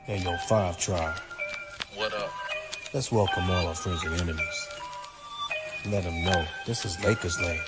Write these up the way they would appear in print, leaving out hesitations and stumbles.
Hey, yo, Five Tribe. What up? Let's welcome all our friends and enemies. Let them know this is Lakers land.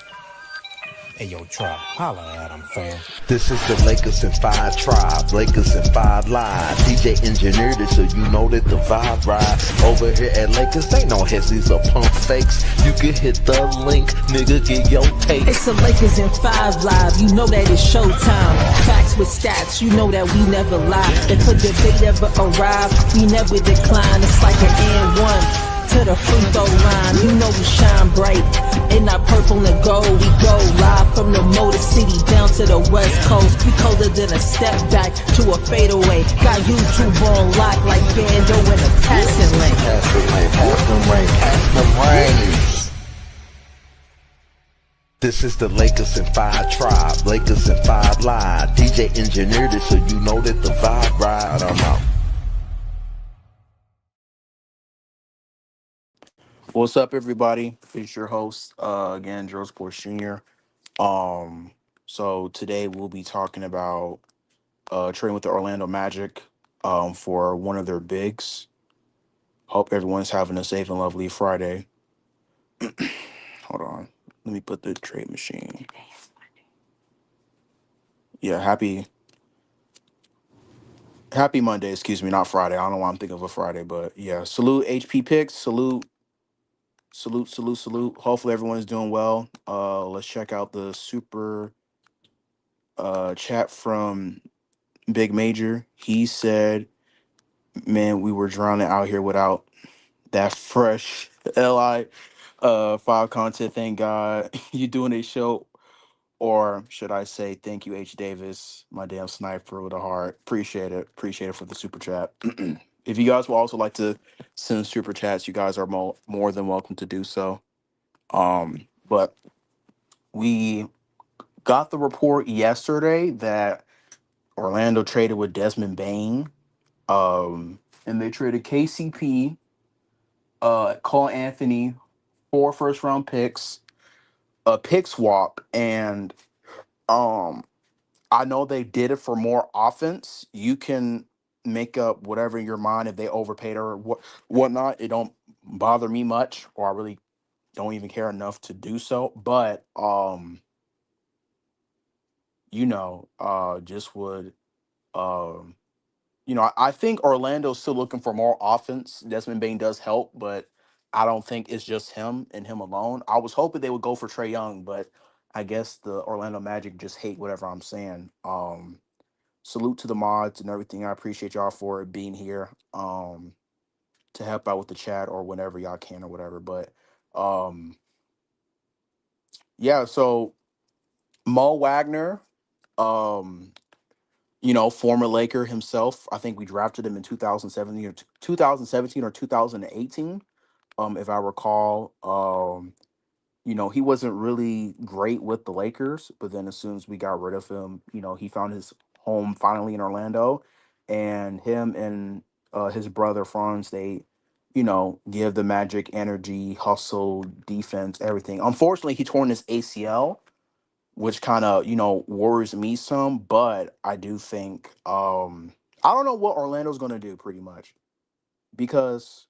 Hey, yo, Tribe, holla at them, fam. This is the Lakers and Five Tribe, Lakers and Five Live. DJ engineered it so you know that the vibe ride. Over here at Lakers, ain't no hessies or pump fakes. You can hit the link, nigga, get your take. It's the Lakers in 5 Live, you know that it's showtime. Facts with stats, you know that we never lie. If a debate ever arrive, we never decline. It's like an and one to the free throw line. You know we shine bright, in our purple and gold. We go live from the Motor City down to the West Coast. We colder than a step back to a fadeaway. Got YouTube on lock like Bando in a passing lane. Pass the rain. This is the Lakers and Five Tribe, Lakers and Five Live. DJ engineered it so you know that the vibe ride. I'm out. What's up, everybody? It's your host, again, Joe Sports Jr. So today we'll be talking about trading with the Orlando Magic for one of their bigs. Hope everyone's having a safe and lovely Friday. Hold on. Let me put the trade machine. Yeah, happy Monday, excuse me, not Friday. I don't know why I'm thinking of a Friday, but yeah. Salute HP picks. Salute. Hopefully everyone's doing well. Let's check out the super chat from Big Major. He said, "Man, we were drowning out here without that fresh Li five content. Thank God you doing a show, or should I say, thank you, H Davis, my damn sniper with a heart. Appreciate it for the super chat. If you guys would also like to send super chats, you guys are more than welcome to do so. But we got the report yesterday that Orlando traded with Desmond Bain. And they traded KCP, Cole Anthony, 4 first round picks, a pick swap, and um, I know they did it for more offense. You can make up whatever in your mind if they overpaid or whatnot. It don't bother me much, or I really don't even care enough to do so. But just would um I think Orlando's still looking for more offense. Desmond Bain does help, but I don't think it's just him and him alone. I was hoping they would go for Trey Young, but I guess the Orlando Magic just hate whatever I'm saying. Salute to the mods and everything. I appreciate y'all for being here to help out with the chat or whenever y'all can or whatever. But um, yeah, so Mo Wagner, um, former Laker himself. I think we drafted him in 2017 or 2017 or 2018, if I recall. He wasn't really great with the Lakers, but then as soon as we got rid of him, he found his home finally in Orlando, and him and his brother Franz, they, give the Magic energy, hustle, defense, everything. Unfortunately, he torn his ACL, which kind of worries me some, but I do think I don't know what Orlando's going to do pretty much, because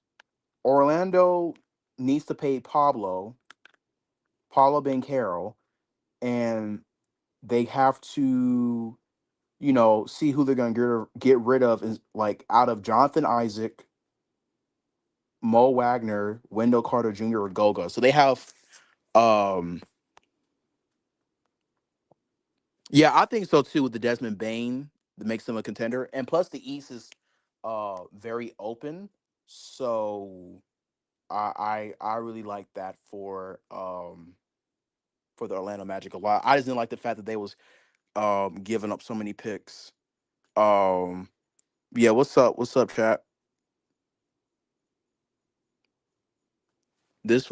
Orlando needs to pay Paulo Banchero, and they have to see who they're going to get rid of, is like out of Jonathan Isaac, Mo Wagner, Wendell Carter Jr., or Goga. So they have um yeah, I think so too, with the Desmond Bain that makes them a contender. And plus the East is very open. So I really like that for the Orlando Magic a lot. I just didn't like the fact that they was giving up so many picks. Um yeah, what's up? What's up, chat? This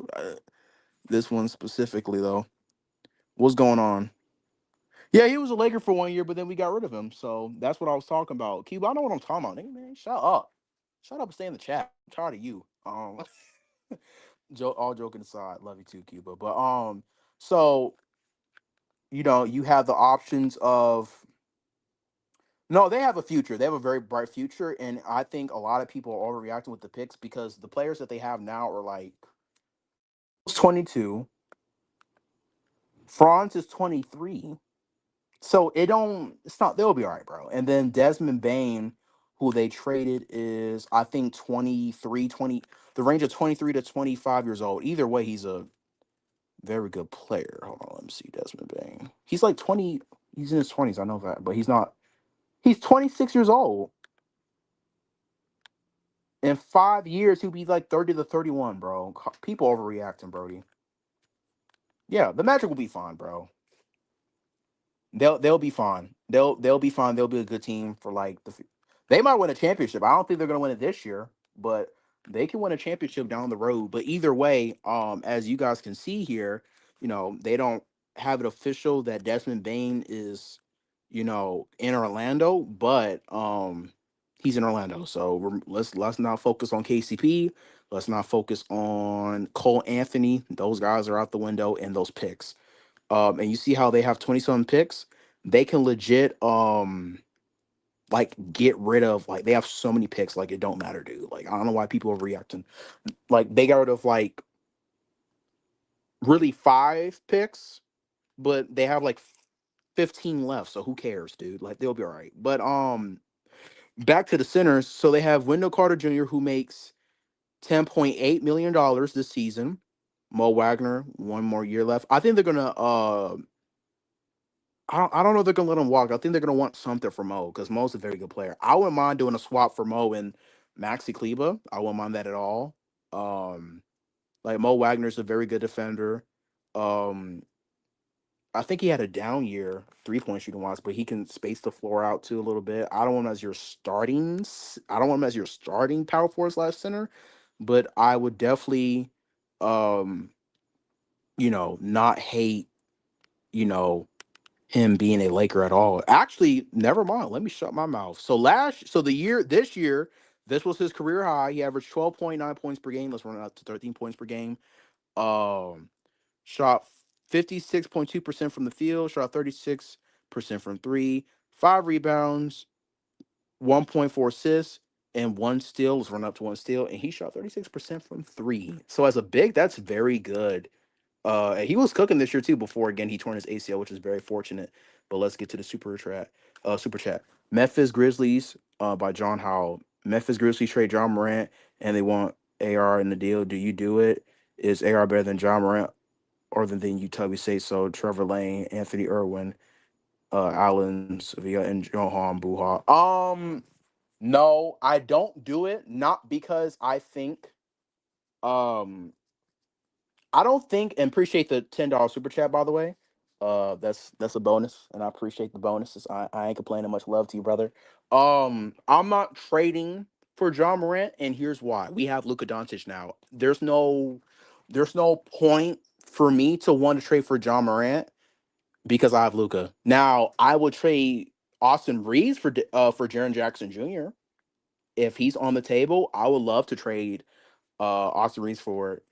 this one specifically though. What's going on? Yeah, he was a Laker for 1 year, but then we got rid of him. So that's what I was talking about. Cuba, I know what I'm talking about. Nigga, man, shut up. Shut up and stay in the chat. I'm tired of you. All joking aside, love you too, Cuba. But so you have the options of No, they have a future. They have a very bright future, and I think a lot of people are overreacting with the picks because the players that they have now are like 22. Franz is 23. So it don't. It's not. They'll be all right, bro. And then Desmond Bain, who they traded, is I think 23, 20. The range of 23 to 25 years old. Either way, he's a very good player. Hold on, let me see Desmond Bain. He's like 20. He's in his 20s. I know that, but he's not. He's 26 years old. In 5 years, he'll be like 30 to 31, bro. People overreacting, Brody. Yeah, the Magic will be fine, bro. They'll be fine. They'll be fine. They'll be a good team for like they might win a championship. I don't think they're gonna win it this year, but they can win a championship down the road. But either way, as you guys can see here, they don't have it official that Desmond Bain is, in Orlando, but he's in Orlando. So let's not focus on KCP. Let's not focus on Cole Anthony. Those guys are out the window, and those picks. And you see how they have 27 picks. They can legit like get rid of, like, they have so many picks, like it don't matter, dude. Like, I don't know why people are reacting. Like, they got rid of like really 5 picks, but they have like 15 left. So who cares, dude? Like, they'll be all right. But back to the centers. So they have Wendell Carter Jr., who makes $10.8 million this season. Mo Wagner, 1 more year left. I think they're gonna I don't know if they're gonna let him walk. I think they're gonna want something for Mo because Mo's a very good player. I wouldn't mind doing a swap for Mo and Maxi Kleba. I wouldn't mind that at all. Um, like Mo Wagner's a very good defender. Um, I think he had a down year 3 point shooting wise, but he can space the floor out too a little bit. I don't want him as your I don't want him as your starting power forward slash center, but I would definitely, um, not hate, you know him being a Laker at all. Actually, never mind. Let me shut my mouth. This year, this was his career high. He averaged 12.9 points per game. Let's run it up to 13 points per game. Um, Shot 56.2% from the field, shot 36% from three, 5 rebounds, 1.4 assists, and 1 steal. Let's run up to 1 steal. And he shot 36% from three. So as a big, that's very good. He was cooking this year too. Before again, he torn his ACL, which is very fortunate. But let's get to the super chat. Memphis Grizzlies, by John Howell. Memphis Grizzlies trade John Morant, and they want AR in the deal. Do you do it? Is AR better than John Morant, or than you tell me say so? Trevor Lane, Anthony Irwin, Allen Sevilla, and Johan Buha. No, I don't do it. Not because um I don't think, and appreciate the $10 super chat, by the way. That's a bonus, and I appreciate the bonuses. I ain't complaining. Much love to you, brother. I'm not trading for John Morant, and here's why: we have Luka Doncic now. There's no point for me to want to trade for John Morant because I have Luka. Now I would trade Austin Reeves for Jaren Jackson Jr. If he's on the table. I would love to trade Austin Reeves for,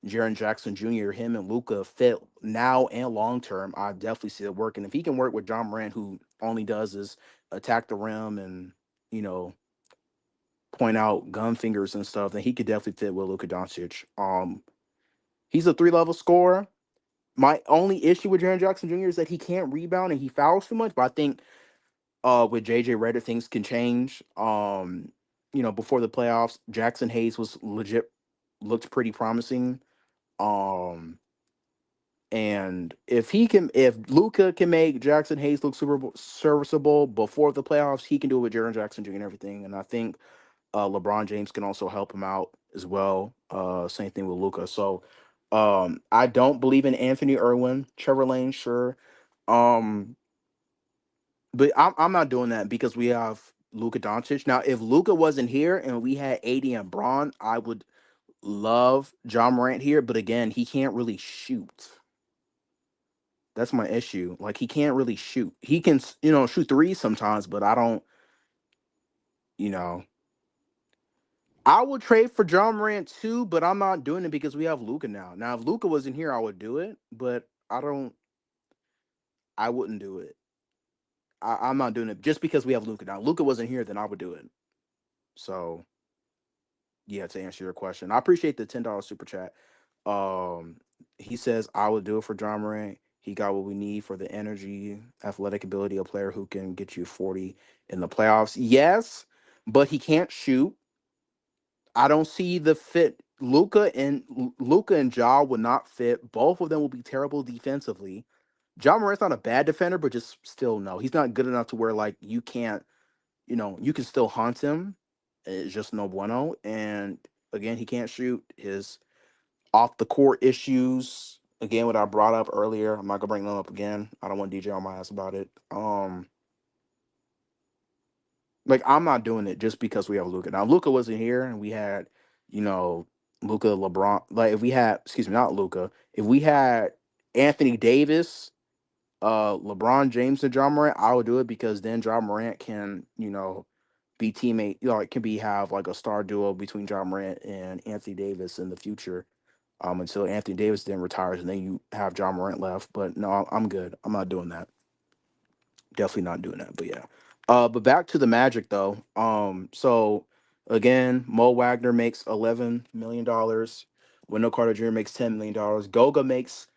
Jaren Jackson Jr. Him and Luca fit now and long term. I definitely see it working. If he can work with John Morant, who only does is attack the rim and, you know, point out gun fingers and stuff, then he could definitely fit with Luka Doncic. He's a 3 level scorer. My only issue with Jaren Jackson Jr. is that he can't rebound and he fouls too much. But I think with JJ Redick, things can change. Before the playoffs, Jackson Hayes was legit, looked pretty promising. Um, and if Luca can make Jackson Hayes look super serviceable before the playoffs, he can do it with Jaren Jackson Jr. and everything. And I think LeBron James can also help him out as well. Same thing with Luca. So I don't believe in Anthony Irwin, Trevor Lane, sure. Um, but I'm not doing that because we have Luka Doncic. Now, if Luka wasn't here and we had AD and Braun, I would love John Morant here. But again, he can't really shoot. That's my issue. Like, he can't really shoot. He can, shoot threes sometimes, but I don't, you know. I would trade for John Morant too, but I'm not doing it because we have Luca now. Now, if Luca wasn't here, I would do it, but I wouldn't do it. I'm not doing it just because we have Luka. Now, Luka wasn't here, then I would do it. So yeah, to answer your question, I appreciate the $10 super chat. Um, he says I would do it for John Morant. He got what we need for the energy, athletic ability, a player who can get you 40 in the playoffs. Yes, but he can't shoot. I don't see the fit. Luka and Ja would not fit. Both of them will be terrible defensively. John Morant's not a bad defender, but just still no. He's not good enough to where like you can't, you can still haunt him. It's just no bueno. And again, he can't shoot. His off the court issues, again, what I brought up earlier. I'm not gonna bring them up again. I don't want DJ on my ass about it. Like I'm not doing it just because we have Luca. Now Luca wasn't here, and we had, you know, Luca, LeBron. Like if we had, excuse me, not Luca. If we had Anthony Davis, LeBron James, and John Morant, I would do it because then John Morant can, be teammate. It can be have like a star duo between John Morant and Anthony Davis in the future. Until Anthony Davis then retires, and then you have John Morant left. But no, I'm good. I'm not doing that. Definitely not doing that. But yeah. But back to the Magic though. So again, Mo Wagner makes $11 million. Wendell Carter Jr. makes $10 million. Goga makes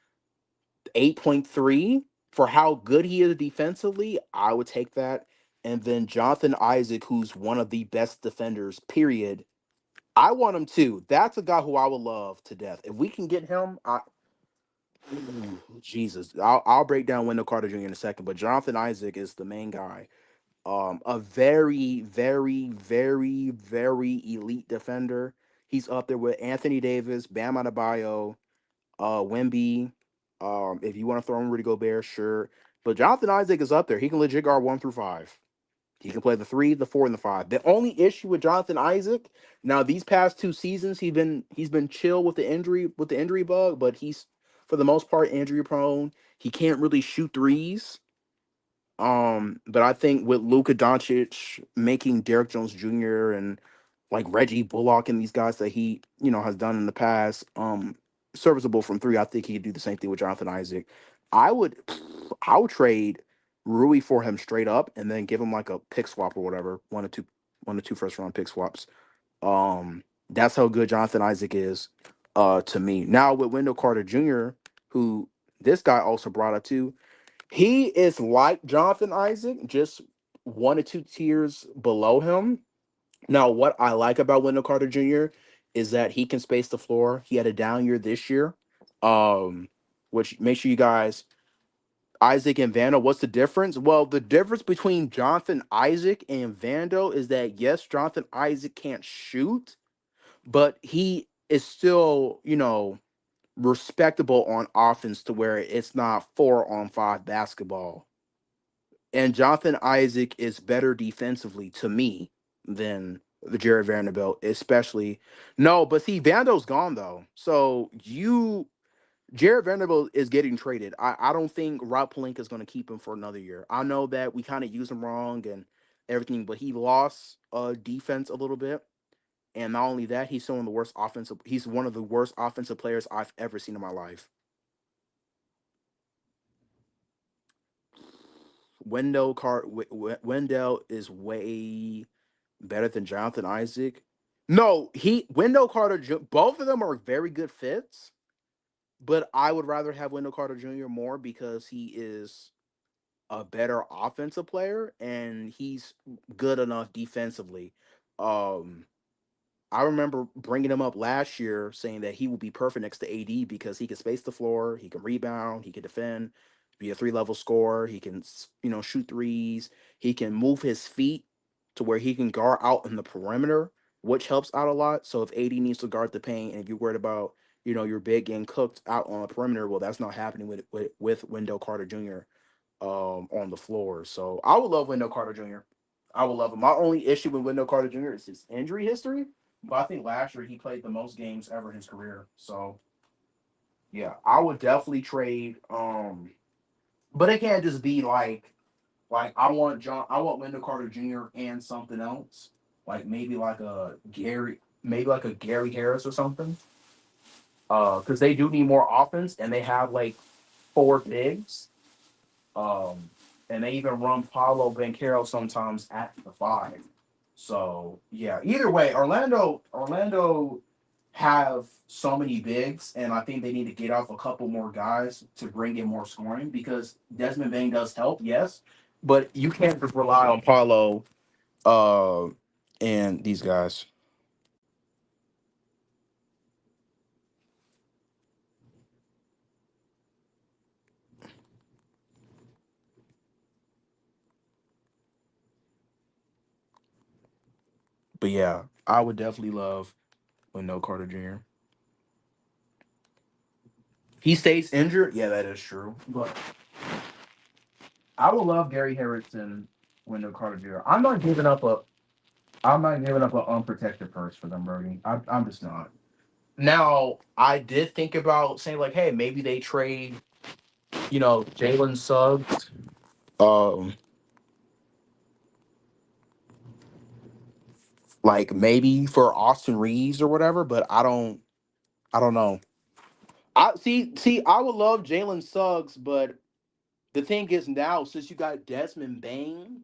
8.3 for how good he is defensively. I would take that. And then Jonathan Isaac, who's one of the best defenders, period. I want him too. That's a guy who I would love to death. If we can get him, ooh, Jesus, I'll break down Wendell Carter Jr. in a second. But Jonathan Isaac is the main guy. A very, very, very, very elite defender. He's up there with Anthony Davis, Bam Adebayo, Wemby. If you want to throw in Rudy Gobert, sure. But Jonathan Isaac is up there. He can legit guard 1 through 5. He can play the 3, the 4, and the 5. The only issue with Jonathan Isaac, now these past 2 seasons, he's been chill with the injury bug, but he's for the most part injury prone. He can't really shoot threes. But I think with Luka Doncic making Derrick Jones Jr. and like Reggie Bullock and these guys that he, has done in the past, serviceable from three, I think he could do the same thing with Jonathan Isaac. I would I would trade Rui for him straight up and then give him like a pick swap or whatever, one or two first round pick swaps. That's how good Jonathan Isaac is, to me. Now with Wendell Carter Jr., who this guy also brought up too. He is like Jonathan Isaac, just 1 or 2 tiers below him. Now, what I like about Wendell Carter Jr. is that he can space the floor. He had a down year this year. Um, which make sure you guys, Isaac and Vando, what's the difference? Well, the difference between Jonathan Isaac and Vando is that yes, Jonathan Isaac can't shoot, but he is still, respectable on offense to where it's not 4-on-5 basketball. And Jonathan Isaac is better defensively to me than the Jared Vanderbilt, especially. No, but see, Vando's gone though. So Jared Vanderbilt is getting traded. I don't think Rob Pelinka is going to keep him for another year. I know that we kind of used him wrong and everything, but he lost defense a little bit. And not only that, he's one of the worst offensive players I've ever seen in my life. Wendell is way better than Jonathan Isaac. No, Wendell Carter both of them are very good fits, but I would rather have Wendell Carter Jr. more because he is a better offensive player and he's good enough defensively. Um I remember bringing him up last year saying that he would be perfect next to AD because he can space the floor, he can rebound, he can defend, be a three-level scorer, he can, shoot threes, he can move his feet to where he can guard out in the perimeter, which helps out a lot. So if AD needs to guard the paint and if you're worried about, your big getting cooked out on the perimeter, well, that's not happening with Wendell Carter Jr. On the floor. So I would love Wendell Carter Jr. I would love him. My only issue with Wendell Carter Jr. is his injury history. But I think last year he played the most games ever in his career. So yeah, I would definitely trade. But it can't just be like I want Wendell Carter Jr. and something else. Like maybe like a Gary Harris or something. Because they do need more offense and they have like 4 bigs. Um and they even run Paulo Banchero sometimes at the 5. So yeah, either way, Orlando have so many bigs, and I think they need to get off a couple more guys to bring in more scoring because Desmond Bain does help, yes, but you can't just rely on Paulo and these guys. But yeah, I would definitely love Wendell Carter Jr. He stays injured. Yeah, that is true. But I would love Gary Harrison, Wendell Carter Jr. I'm not giving up an unprotected first for them, Brody. I'm just not. Now, I did think about saying like, hey, maybe they trade, Jalen Suggs. Um, like maybe for Austin Reeves or whatever, but I don't know. I would love Jalen Suggs, but the thing is now, since you got Desmond Bain,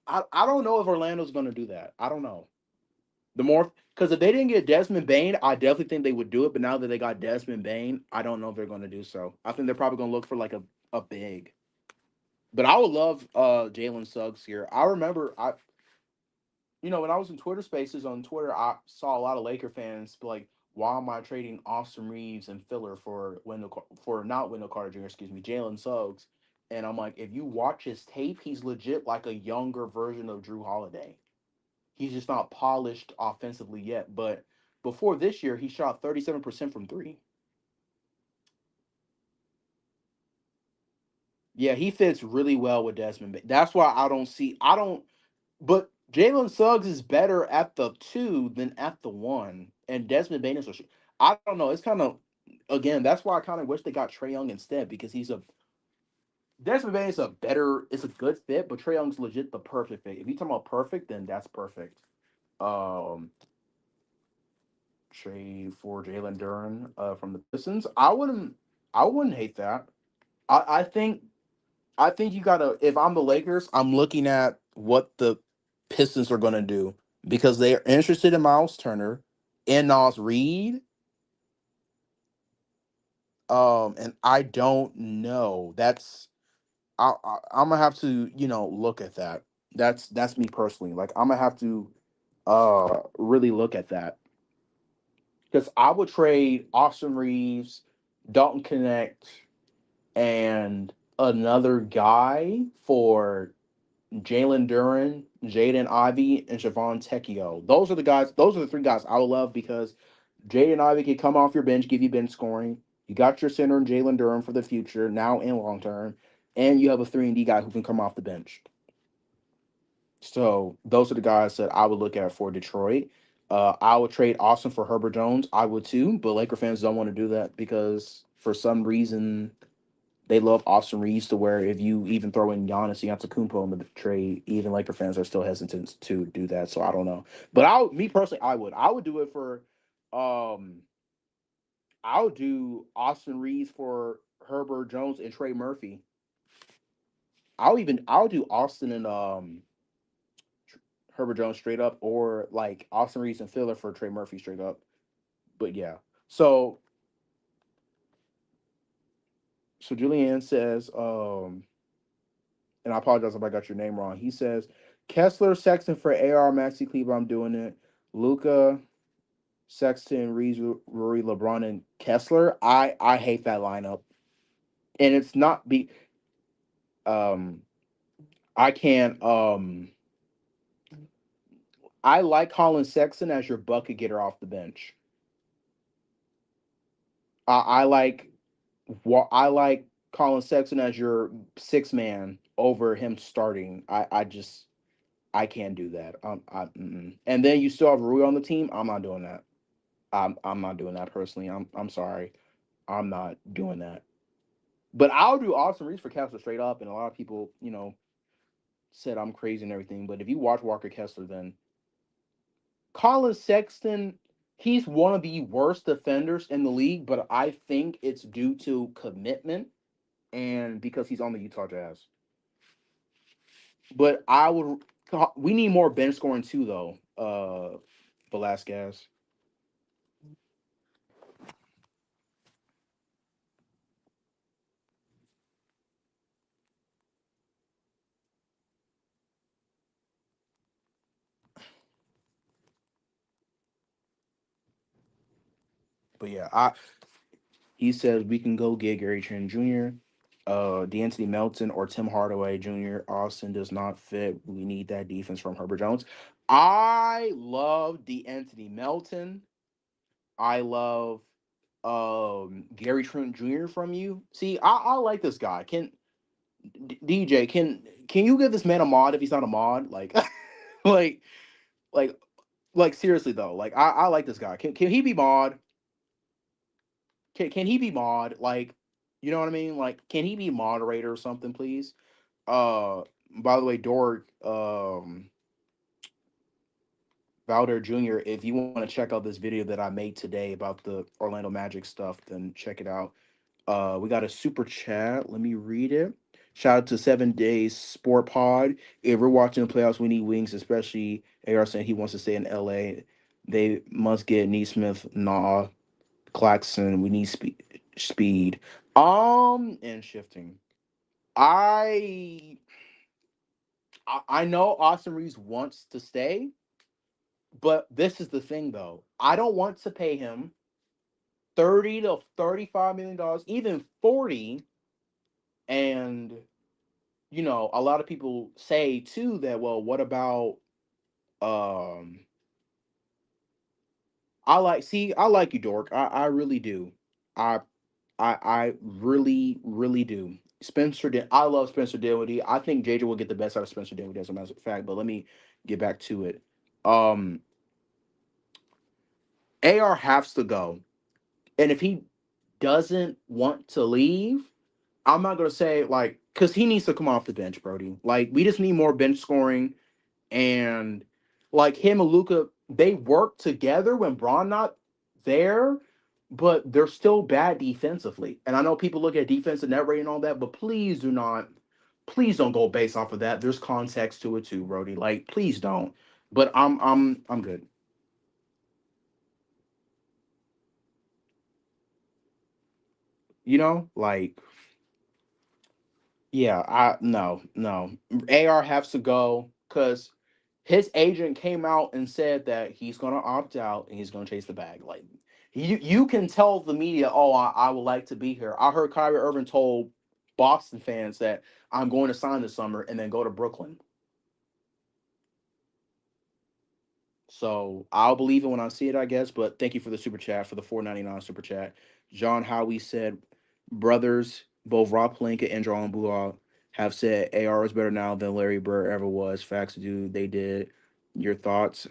I don't know if Orlando's gonna do that. I don't know. The more because if they didn't get Desmond Bain, I definitely think they would do it. But now that they got Desmond Bain, I don't know if they're gonna do so. I think they're probably gonna look for like a big. But I would love Jalen Suggs here. I remember when I was in Twitter Spaces on Twitter, I saw a lot of Laker fans be like, "Why am I trading Austin Reeves and filler for not Wendell Carter Jr. Excuse me, Jalen Suggs?" And I'm like, if you watch his tape, he's legit like a younger version of Drew Holiday. He's just not polished offensively yet. But before this year, he shot 37% from three. Yeah, he fits really well with Desmond Bain. That's why I don't. But Jalen Suggs is better at the 2 than at the 1, and Desmond Bain is. I don't know. It's kind of again. That's why I kind of wish they got Trae Young instead because he's a Desmond Bain is a better. It's a good fit, but Trae Young's legit the perfect fit. If you talking about perfect, then that's perfect. Um, Trade for Jalen Duren from the Pistons. I wouldn't hate that. I think you gotta. If I'm the Lakers, I'm looking at what the Pistons are gonna do because they are interested in Miles Turner and Nas Reed. And I don't know. I'm gonna have to look at that. That's me personally. Like I'm gonna have to really look at that because I would trade Austin Reeves, Dalton Connect, and another guy for Jalen Duren, Jaden Ivey, and Javon Tecchio. Those are the guys. Those are the three guys I would love because Jaden Ivey can come off your bench, give you bench scoring. You got your center in Jalen Duren for the future, now and long term, and you have a 3-and-D guy who can come off the bench. So those are the guys that I would look at for Detroit. I would trade Austin for Herbert Jones. I would too, but Laker fans don't want to do that because for some reason they love Austin Reeves to where if you even throw in Giannis Antetokounmpo in the trade, even Laker fans are still hesitant to do that. So I don't know, but me personally, I would do it for, I would do Austin Reeves for Herbert Jones and Trey Murphy. I'll do Austin and Herbert Jones straight up, or like Austin Reeves and filler for Trey Murphy straight up. But yeah, so Julian says, and I apologize if I got your name wrong. He says Kessler, Sexton for AR, Maxi Kleber. I'm doing it. Luka, Sexton, Reeves, Rory, LeBron, and Kessler. I hate that lineup, and it's not be. Um, I can't. I like Colin Sexton as your bucket getter off the bench. I like. I like Colin Sexton as your 6 man over him starting. I can't do that. And then you still have Rui on the team. I'm not doing that. I'm not doing that personally. I'm sorry. I'm not doing that. But I'll do Austin Reeves for Kessler straight up. And a lot of people, said I'm crazy and everything. But if you watch Walker Kessler, then Colin Sexton, he's one of the worst defenders in the league. But I think it's due to commitment. and because he's on the Utah Jazz. But I would. We need more bench scoring too, though. Velasquez. But yeah, he says we can go get Gary Trent Jr., D'Anthony Melton, or Tim Hardaway Jr. Austin does not fit. We need that defense from Herbert Jones. I love D'Anthony Melton. I love Gary Trent Jr. from you. See, I like this guy. DJ can you give this man a mod if he's not a mod? Like like like like seriously though. Like I like this guy. Can he be mod? Can he be mod? Like, you know what I mean? Like, can he be moderator or something, please? Uh, by the way, Dork, Valder Jr., if you want to check out this video that I made today about the Orlando Magic stuff, then check it out. We got a super chat. Let me read it. Shout out to 7 Days Sport Pod. If we're watching the playoffs, we need wings, especially AR saying he wants to stay in LA. They must get Neesmith, Nah, Claxton. We need speed. And shifting. I I know Austin Reeves wants to stay, but this is the thing though. I don't want to pay him 30 to 35 million dollars, even 40. And a lot of people say too that, well, what about um I like you, Dork. I really do. I I really, really do. I love Spencer Dinwiddie. I think JJ will get the best out of Spencer Dinwiddie as a matter of fact. But let me get back to it. Um, AR has to go, and if he doesn't want to leave, I'm not gonna say like because he needs to come off the bench, Brody. Like we just need more bench scoring, and like him and Luka, they work together when Braun not there, but they're still bad defensively. And I know people look at defensive net rating and all that, but please don't go based off of that. There's context to it too, Brody. Like, please don't. But I'm good. Like, yeah, I no. AR has to go because his agent came out and said that he's gonna opt out and he's gonna chase the bag. Like you can tell the media, oh, I would like to be here. I heard Kyrie Irving told Boston fans that I'm going to sign this summer and then go to Brooklyn. So I'll believe it when I see it, I guess. But thank you for the super chat for the 4.99 super chat. John Howie said, brothers, both Rob Pelinka and John Bua have said AR is better now than Larry Bird ever was. Facts, dude. They did. Your thoughts?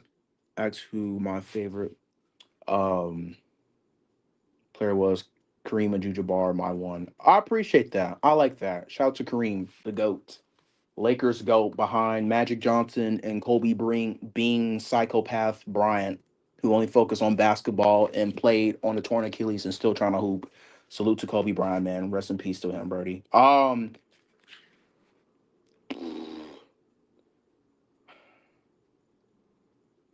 Ask who my favorite um player was. Kareem Abdul-Jabbar, my one. I appreciate that. I like that. Shout out to Kareem, the GOAT. Lakers go behind Magic Johnson and Kobe being psychopath Bryant, who only focused on basketball and played on the torn Achilles and still trying to hoop. Salute to Kobe Bryant, man. Rest in peace to him, Brody.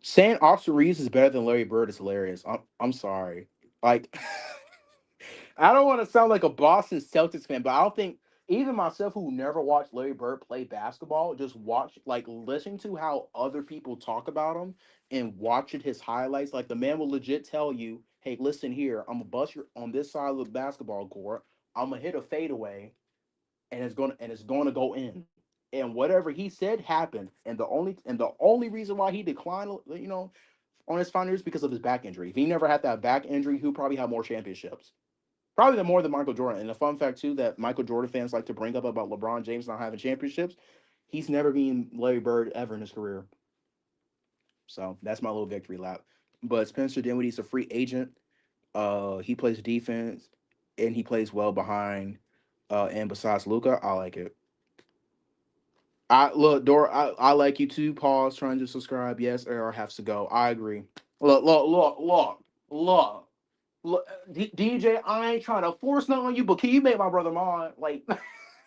Saying Austin Reeves is better than Larry Bird is hilarious. I'm sorry. Like I don't want to sound like a Boston Celtics fan, but I don't think even myself who never watched Larry Bird play basketball, just watch like listening to how other people talk about him and watching his highlights. Like the man will legit tell you, "Hey, listen here, I'm gonna bust your on this side of the basketball court. I'm gonna hit a fadeaway, and it's gonna go in." And whatever he said happened. And the only reason why he declined, on his final years because of his back injury. If he never had that back injury, he'll probably have more championships. Probably more than Michael Jordan. And a fun fact too that Michael Jordan fans like to bring up about LeBron James not having championships, he's never been Larry Bird ever in his career. So that's my little victory lap. But Spencer Dinwiddie's a free agent. He plays defense and he plays well behind. And besides Luka, I like it. I look, Dora. I like you too. Pause. Trying to subscribe. Yes, or has to go. I agree. Look. DJ, I ain't trying to force nothing on you, but can you make my brother mod? Like,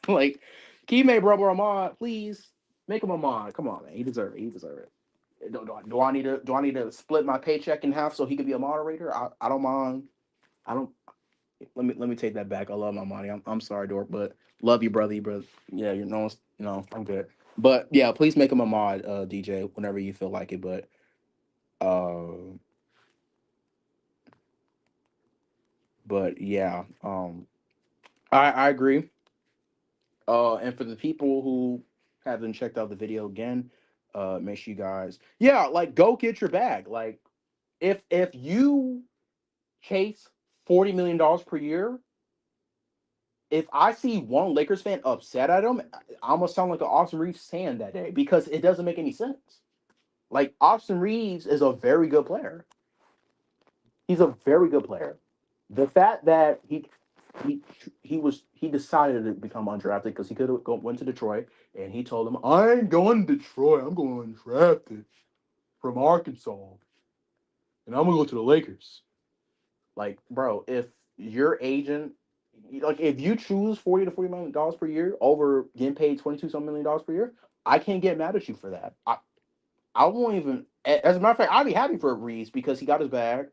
can you make brother a mod, please? Make him a mod. Come on, man. He deserves it. He deserves it. Do I need to split my paycheck in half so he could be a moderator? I don't mind. I don't. Let me take that back. I love my money. I'm sorry, Dork, but love you, brother. But yeah, I'm good. But yeah, please make him a mod, DJ, whenever you feel like it. Uh, but yeah, I agree. And for the people who haven't checked out the video again, make sure you guys, yeah, like go get your bag. Like if you chase $40 million per year, if I see one Lakers fan upset at him, I'm gonna sound like an Austin Reeves fan that day because it doesn't make any sense. Like Austin Reeves is a very good player. He's a very good player. The fact that he he decided to become undrafted because he could have went to Detroit and he told them, I ain't going to Detroit, I'm going undrafted from Arkansas and I'm gonna go to the Lakers. Like, bro, if your agent, like, if you choose $40 to $40 million per year over getting paid 22 some $1 million per year, I can't get mad at you for that. I won't even. As a matter of fact, I'd be happy for Reeves because he got his bag,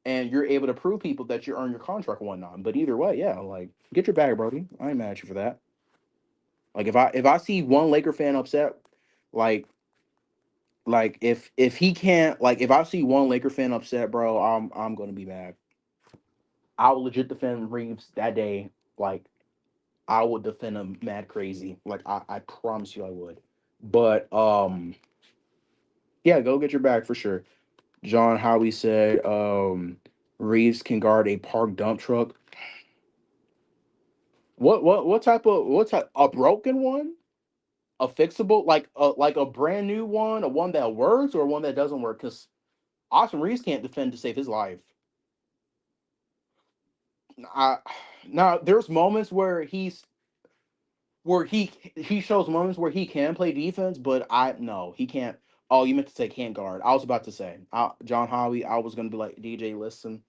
and you're able to prove people that you earn your contract and whatnot. But either way, yeah, like get your bag, Brody. I ain't mad at you for that. Like if I see one Laker fan upset, like if he can't, like if I see one Laker fan upset, bro, I'm gonna be mad. I will legit defend Reeves that day. Like I would defend him mad crazy. Like I promise you I would. But yeah, go get your bag for sure. John Howie said Reeves can guard a parked dump truck. What type a broken one? A fixable like a brand new one, a one that works or one that doesn't work? Because Austin Reeves can't defend to save his life. I Now there's moments where he shows moments where he can play defense, but I no, he can't. Oh, you meant to say can't guard. I was about to say, John Howie. I was gonna be like, DJ, listen,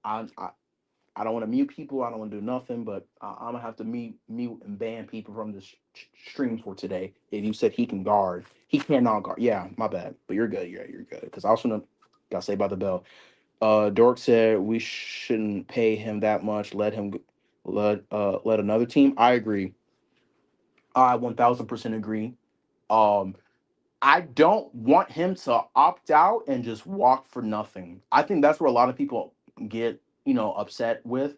I I don't want to mute people. I don't want to do nothing, but I'm gonna have to mute and ban people from the stream for today. If you said he can guard, he cannot guard. Yeah, my bad. But you're good. You're good. Because I also got saved by the bell. Dork said we shouldn't pay him that much. Let another team. I agree. I 1000% agree. Um, I don't want him to opt out and just walk for nothing. I think that's where a lot of people get upset with.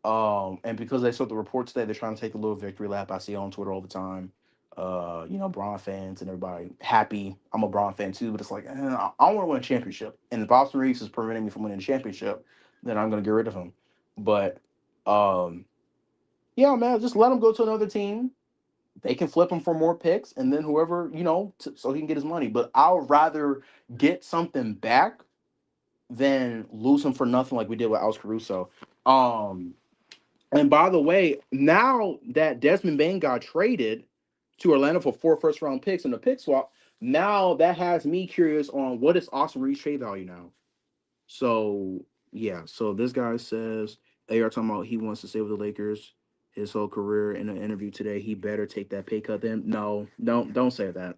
And because they saw the report today, they're trying to take a little victory lap. I see it on Twitter all the time. Braun fans and everybody happy. I'm a Braun fan too, but it's like I want to win a championship. And if Boston Reeves is preventing me from winning a championship, then I'm gonna get rid of him. But yeah, man, just let him go to another team. They can flip him for more picks, and then whoever so he can get his money. But I'll rather get something back than lose him for nothing, like we did with Alex Caruso. And by the way, now that Desmond Bain got traded to Orlando for 4 first-round picks in a pick swap, now that has me curious on what is Austin Reeves' trade value now. So yeah, so this guy says they are talking about he wants to stay with the Lakers his whole career. In an interview today, he better take that pay cut. Then no, don't say that.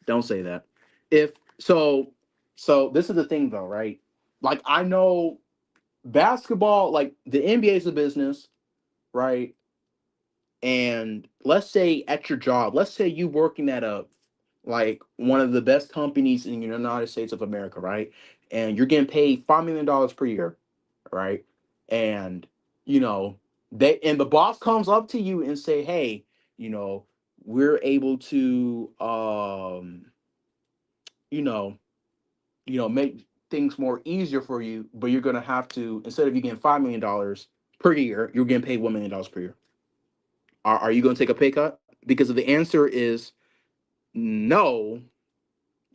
Don't say that. If so this is the thing though, right? Like I know basketball, like the NBA is a business, right? And let's say at your job, let's say you working at a like one of the best companies in the United States of America, right? And you're getting paid $5 million per year, right? And you know, the boss comes up to you and say, hey, we're able to you know, make things more easier for you, but you're gonna have to, instead of you getting $5 million per year, you're getting paid $1 million per year. Are you gonna take a pay cut? Because if the answer is no,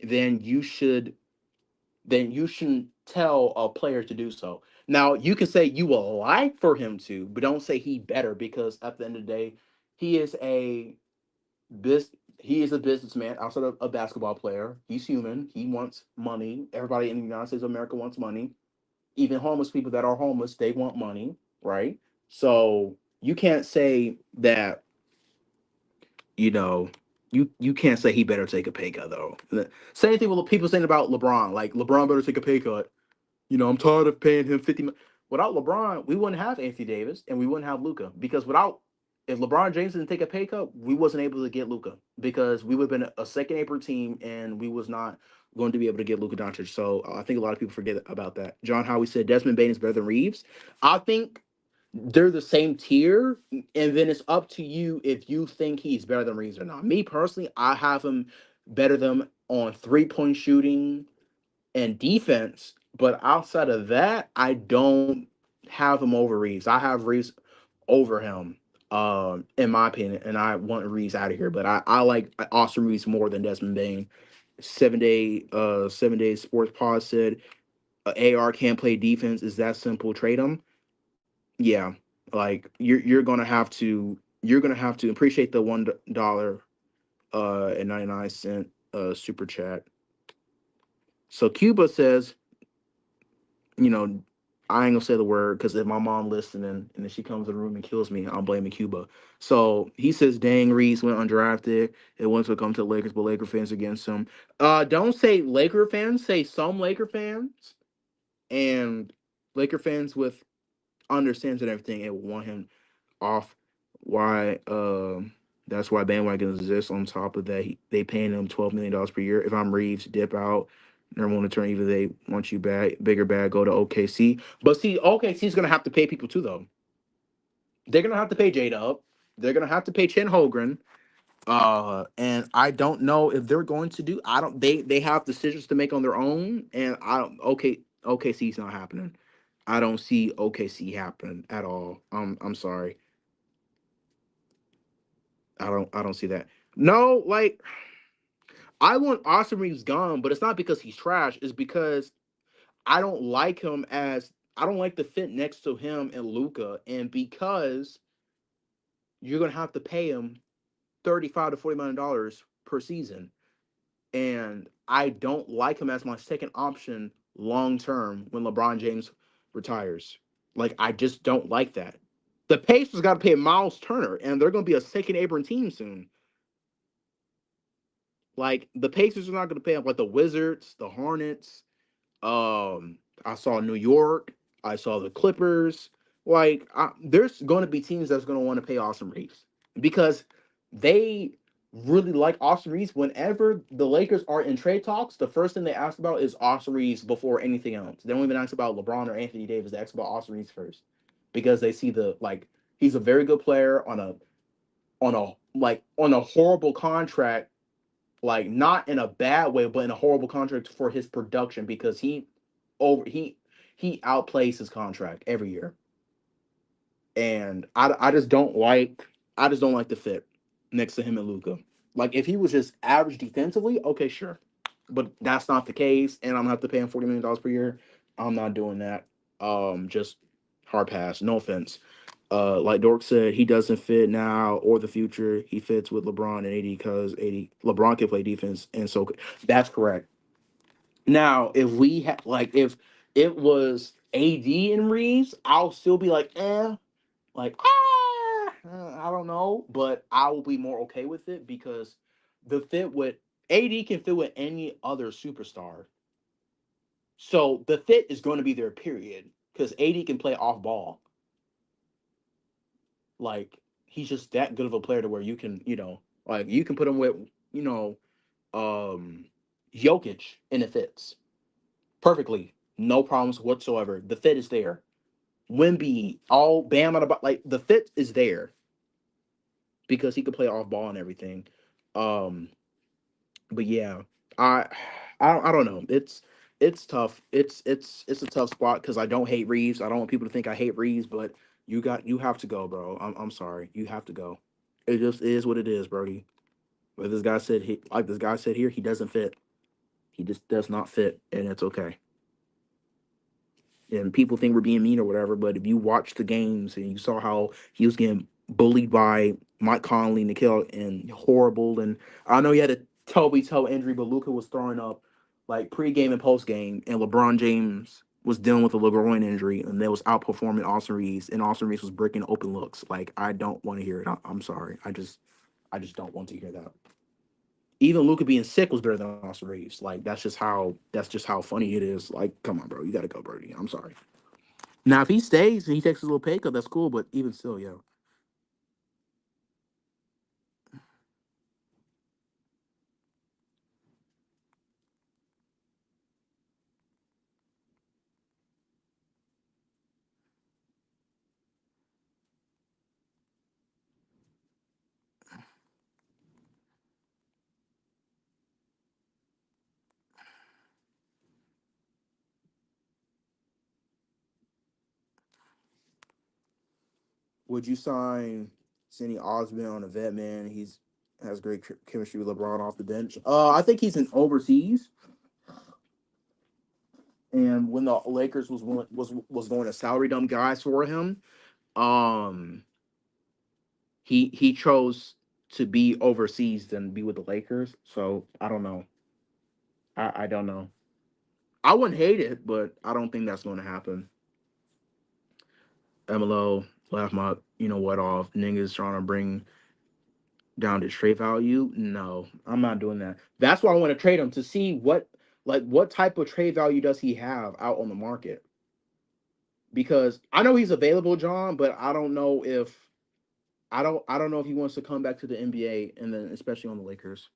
then you shouldn't tell a player to do so. Now you can say you will like for him to, but don't say he better, because at the end of the day, he is a he is a businessman outside of a basketball player. He's human. He wants money. Everybody in the United States of America wants money. even homeless people that are homeless, they want money, right? So you can't say that, you know, you can't say he better take a pay cut though. Same thing with people saying about LeBron, like LeBron better take a pay cut. I'm tired of paying him 50 million. Without LeBron, we wouldn't have Anthony Davis and we wouldn't have Luka because if LeBron James didn't take a pay cut, we wasn't able to get Luka because we would have been a second April team and we was not going to be able to get Luka Doncic. So I think a lot of people forget about that. John Howie said Desmond Bain is better than Reaves. I think they're the same tier, and then it's up to you if you think he's better than Reaves or not. Me personally, I have him better than on 3-point shooting and defense, but outside of that, I don't have him over Reaves. I have Reaves over him, in my opinion, and I want Reaves out of here. But I like Austin Reaves more than Desmond Bain. 7 Day Sports Pod said AR can't play defense. Is that simple? Trade him. Yeah, like you're gonna have to appreciate the $1 and 99 cent super chat. So Cuba says, I ain't gonna say the word because if my mom listening and then she comes in the room and kills me, I'm blaming Cuba. So he says, dang, Reese went undrafted. It wants to come to the Lakers, but Laker fans against him. Don't say Laker fans, say some Laker fans. And Laker fans with understands and everything and want him off. Why that's why bandwagons exist. On top of that, they paying him $12 million per year. If I'm Reeves, dip out. Never want to turn. Either they want you back, bigger bag, go to OKC. But see, OKC's gonna have to pay people too, though. They're gonna have to pay J-Dub. They're gonna have to pay Chin Holgren. And I don't know if they're going to do. I don't. They have decisions to make on their own, and I don't. OKC's not happening. I don't see OKC happening at all. I'm sorry. I don't see that. No, like I want Austin Reeves gone, but it's not because he's trash. It's because I don't like him as I don't like the fit next to him and Luka, and because you're gonna have to pay him $35 to $40 million per season, and I don't like him as my second option long term when LeBron James retires. Like I just don't like that. The Pacers got to pay Miles Turner, and they're going to be a second Abram team soon. Like the Pacers are not going to pay up like the Wizards, the Hornets. I saw New York. I saw the Clippers. Like there's going to be teams that's going to want to pay Austin Reeves because they really like Austin Reeves. Whenever the Lakers are in trade talks, the first thing they ask about is Austin Reeves before anything else. They don't even ask about LeBron or Anthony Davis. They ask about Austin Reeves first because they see he's a very good player on a horrible contract, like not in a bad way, but in a horrible contract for his production because over he outplays his contract every year. And I just don't like the fit next to him and Luka. Like if he was just average defensively, okay, sure. But that's not the case, and I'm gonna have to pay him $40 million per year. I'm not doing that. Just hard pass. No offense. Like Dork said, he doesn't fit now or the future. He fits with LeBron and AD because LeBron can play defense, and so that's correct. Now, if we had if it was AD and Reeves, I'll still be like, I don't know, but I will be more okay with it because the fit with AD can fit with any other superstar. So the fit is going to be there, period. Because AD can play off ball. Like he's just that good of a player to where you can, you can put him with, Jokic and it fits perfectly, no problems whatsoever. The fit is there. Wemby, all Bam, about like the fit is there because he could play off ball and everything. But yeah, I, I don't know. It's tough. It's a tough spot because I don't hate Reeves. I don't want people to think I hate Reeves, but you have to go, bro. I'm sorry, you have to go. It just is what it is, Brody. But this guy said here, he doesn't fit. He just does not fit, and it's okay. And people think we're being mean or whatever, but if you watch the games and you saw how he was getting bullied by Mike Conley, Nikhil, and horrible, and I know he had a toe injury, but Luka was throwing up like pregame and postgame, and LeBron James was dealing with a groin injury and they was outperforming Austin Reeves, and Austin Reeves was breaking open looks. Like, I don't want to hear it. I'm sorry. I just don't want to hear that. Even Luka being sick was better than Austin Reeves. Like, that's just how funny it is. Like, come on, bro, you gotta go, Birdie. I'm sorry. Now, if he stays and he takes a little pay cut, that's cool. But even still, yo, would you sign Cindy Osmond on a vet man? He's has great chemistry with LeBron off the bench. I think he's in overseas, and when the Lakers was going to salary dump guys for him, um, he chose to be overseas than be with the Lakers. So I don't know. I don't know. I wouldn't hate it, but I don't think that's going to happen. MLO laugh my what off. Niggas trying to bring down his trade value. No, I'm not doing that. That's why I want to trade him to see what type of trade value does he have out on the market. Because I know he's available, John, but I don't know if he wants to come back to the NBA and then especially on the Lakers.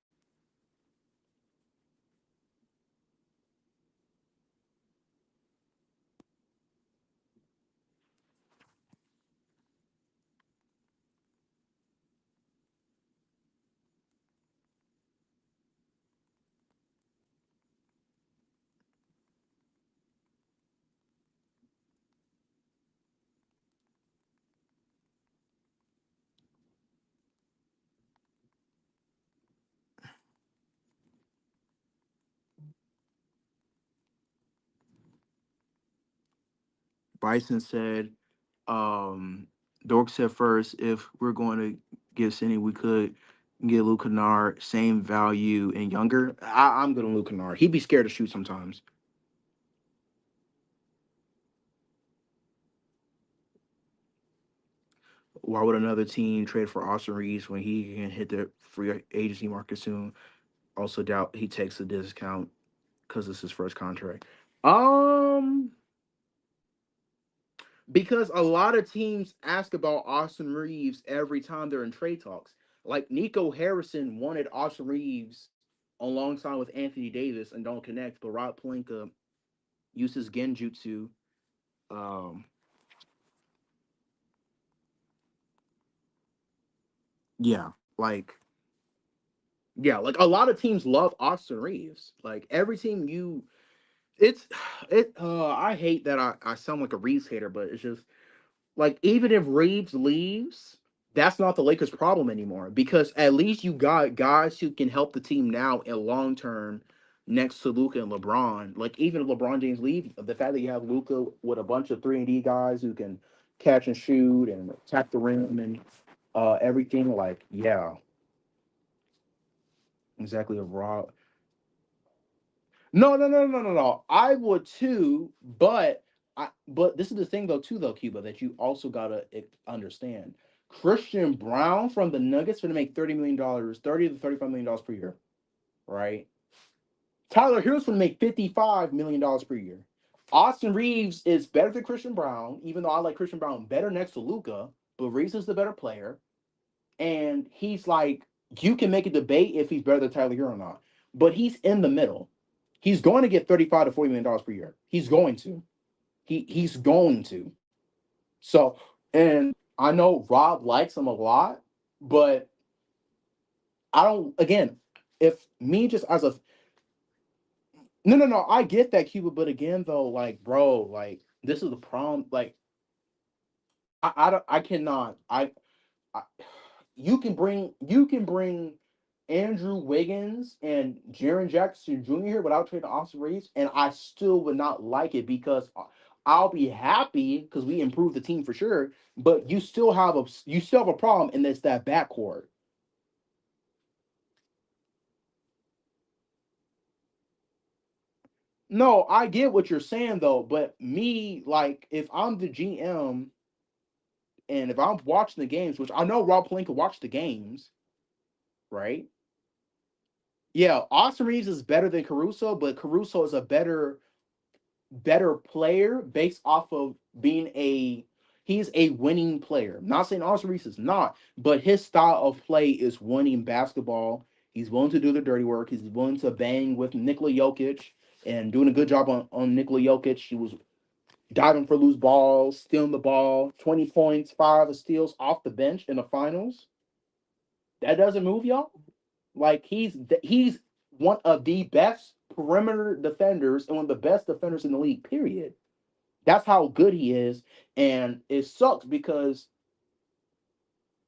Bryson said, Dork said first, if we're going to give Cindy, we could get Luke Kennard, same value and younger. I'm going to Luke Kennard. He'd be scared to shoot sometimes. Why would another team trade for Austin Reeves when he can hit the free agency market soon? Also doubt he takes a discount because it's his first contract. Um, because a lot of teams ask about Austin Reeves every time they're in trade talks. Like Nico Harrison wanted Austin Reeves alongside with Anthony Davis and don't connect, but Rob Pelinka uses Genjutsu. Um, yeah, like like a lot of teams love Austin Reeves. Like every team it's it. I hate that I sound like a Reeves hater, but it's just like even if Reeves leaves, that's not the Lakers' problem anymore because at least you got guys who can help the team now and long term next to Luka and LeBron. Like even if LeBron James leave, the fact that you have Luka with a bunch of 3-and-D guys who can catch and shoot and attack the rim and everything, like yeah, exactly. A raw. No, no, no, no, no, no. I would too, but this is the thing though, too, though, Cuba, that you also gotta understand. Christian Brown from the Nuggets going to make $30 million, $30 to $35 million per year, right? Tyler Hero's going to make $55 million per year. Austin Reeves is better than Christian Brown, even though I like Christian Brown better next to Luka, but Reeves is the better player. And he's like, you can make a debate if he's better than Tyler Hero or not, but he's in the middle. He's going to get $35 to $40 million per year. He's going to. He's going to. So, and I know Rob likes him a lot, but I don't. Again, if me just as a no, no, no, I get that, Cuba, but again, though, like, bro, like, this is the problem. Like, I cannot. I you can bring Andrew Wiggins and Jaren Jackson Jr. here without trading Austin Reeves, and I still would not like it because I'll be happy because we improved the team for sure. But you still have a problem, and it's that backcourt. No, I get what you're saying though, but me, like, if I'm the GM and if I'm watching the games, which I know Rob Pelinka watched the games, right? Yeah, Austin Reeves is better than Caruso, but Caruso is a better player based off of being a he's a winning player. Not saying Austin Reeves is not, but his style of play is winning basketball. He's willing to do the dirty work. He's willing to bang with Nikola Jokic and doing a good job on Nikola Jokic. He was diving for loose balls, stealing the ball, 20 points, 5 steals off the bench in the finals. That doesn't move y'all. Like he's one of the best perimeter defenders and one of the best defenders in the league. Period. That's how good he is, and it sucks because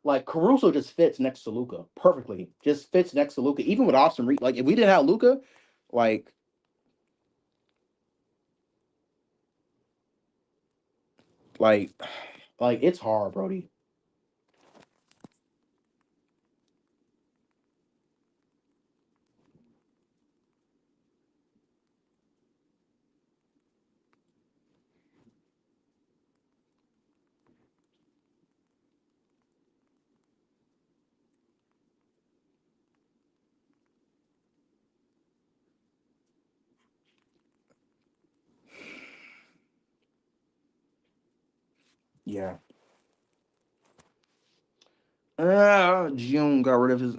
like Caruso just fits next to Luka perfectly. Just fits next to Luka, even with Austin Reed. Like if we didn't have Luka, like like like it's hard, Brody. Yeah. June got rid of his.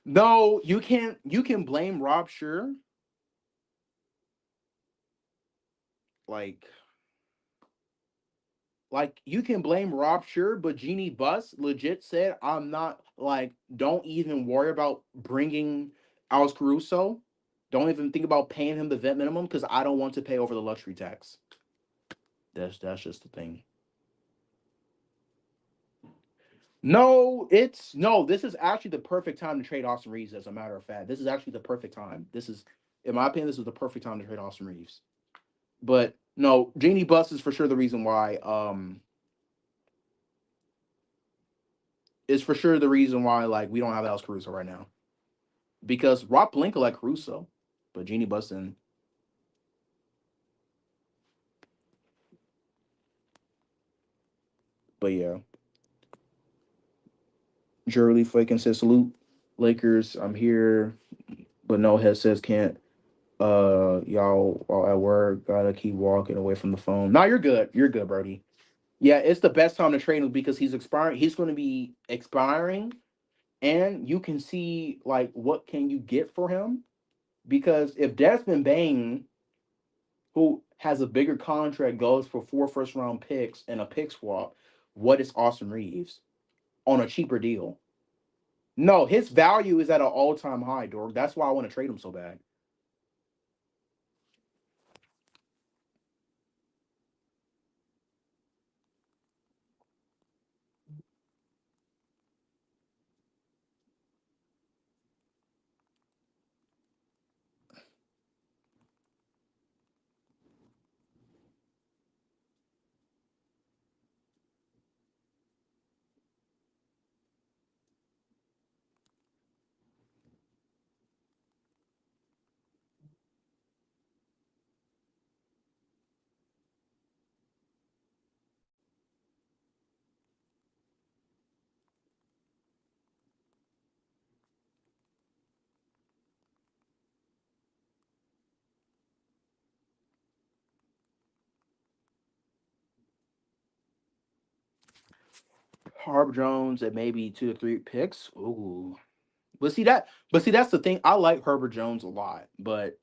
No, you can blame Rob Sure. Like you can blame Rob Sure, but Jeannie Buss legit said, "I'm not like. Don't even worry about bringing Alex Caruso. Don't even think about paying him the vet minimum because I don't want to pay over the luxury tax." That's just the thing. No, it's no. This is actually the perfect time to trade Austin Reeves. As a matter of fact, this is actually the perfect time. This is, in my opinion, this is the perfect time to trade Austin Reeves. But no, Jeannie Buss is for sure the reason why. Is for sure the reason why like we don't have Alex Caruso right now because Rob Pelinka like Caruso, but Jeannie Buss didn't. But yeah, Jeremy Flakin says salute Lakers. I'm here, but no headsets can't. Y'all are at work. Gotta keep walking away from the phone. No, you're good. You're good, Brody. Yeah, it's the best time to trade him because he's expiring. He's going to be expiring, and you can see like what can you get for him because if Desmond Bain, who has a bigger contract, goes for 4 first round picks and a pick swap, what is Austin Reeves on a cheaper deal? No, his value is at an all time high, dog. That's why I want to trade him so bad. Harb Jones at maybe 2 to 3 picks. Ooh. But see that's the thing. I like Herbert Jones a lot, but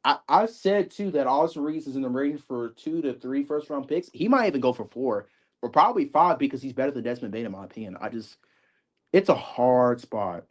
I said too that Austin Reeves is in the range for 2 to 3 first round picks. He might even go for 4 or probably 5 because he's better than Desmond Bain in my opinion. It's a hard spot.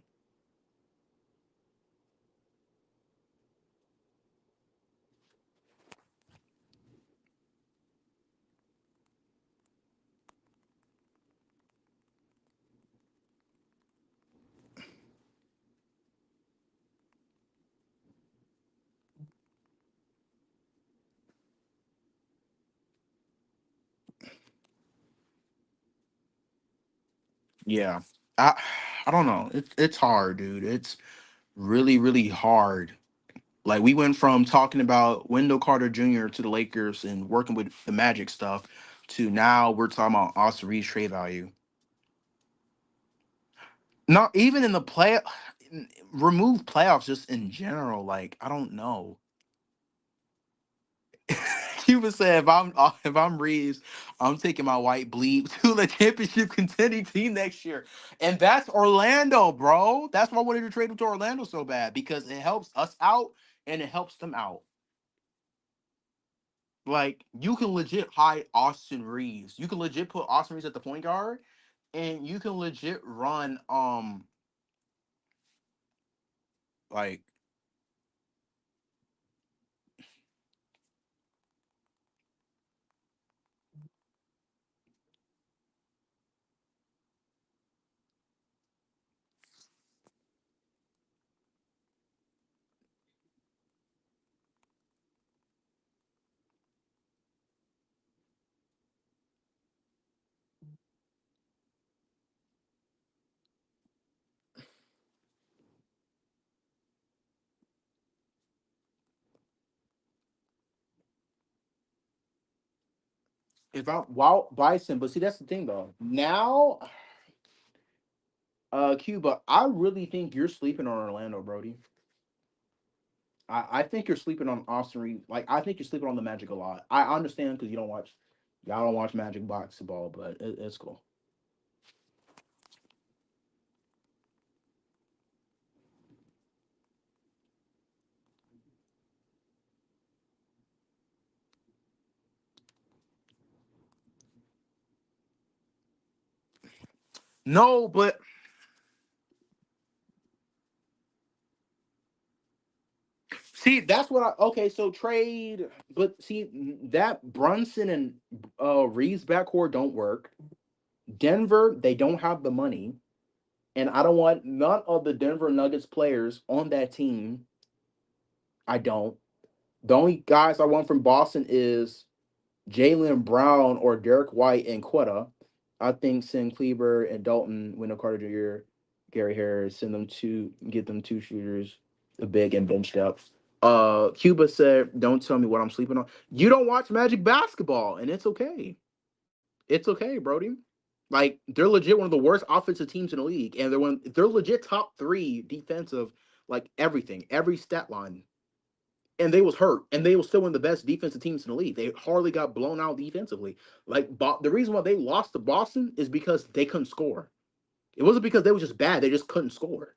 Yeah. I I don't know. It's hard, dude. It's really, really hard. Like we went from talking about Wendell Carter Jr. to the Lakers and working with the Magic stuff to now we're talking about Austin Reeves trade value. Not even in the play, remove playoffs just in general. Like I don't know. Cuba said, if I'm Reeves, I'm taking my white bleep to the championship contending team next year, and that's Orlando, bro. That's why I wanted to trade him to Orlando so bad because it helps us out and it helps them out. Like you can legit hide Austin Reeves. You can legit put Austin Reeves at the point guard, and you can legit run like if I'm Wild Bison, but see that's the thing though. Now, Cuba, I really think you're sleeping on Orlando, Brody. I think you're sleeping on Austin Reeves. Like I think you're sleeping on the Magic a lot. I understand because y'all don't watch Magic basketball, but it's cool. No, but see that's what I okay. So trade, but see that Brunson and Reeves backcourt don't work. Denver, they don't have the money, and I don't want none of the Denver Nuggets players on that team. I don't. The only guys I want from Boston is Jalen Brown or Derek White and Quetta. I think send Kleber and Dalton, Wendell Carter Jr., Gary Harris, send them get them two shooters, a big and bench depth. Cuba said, "Don't tell me what I'm sleeping on. You don't watch Magic basketball, and it's okay. It's okay, Brody. Like they're legit one of the worst offensive teams in the league, and they're legit top three defensive, like everything, every stat line. And they was hurt, and they were still one of the best defensive teams in the league. They hardly got blown out defensively. Like the reason why they lost to Boston is because they couldn't score. It wasn't because they were just bad; they just couldn't score.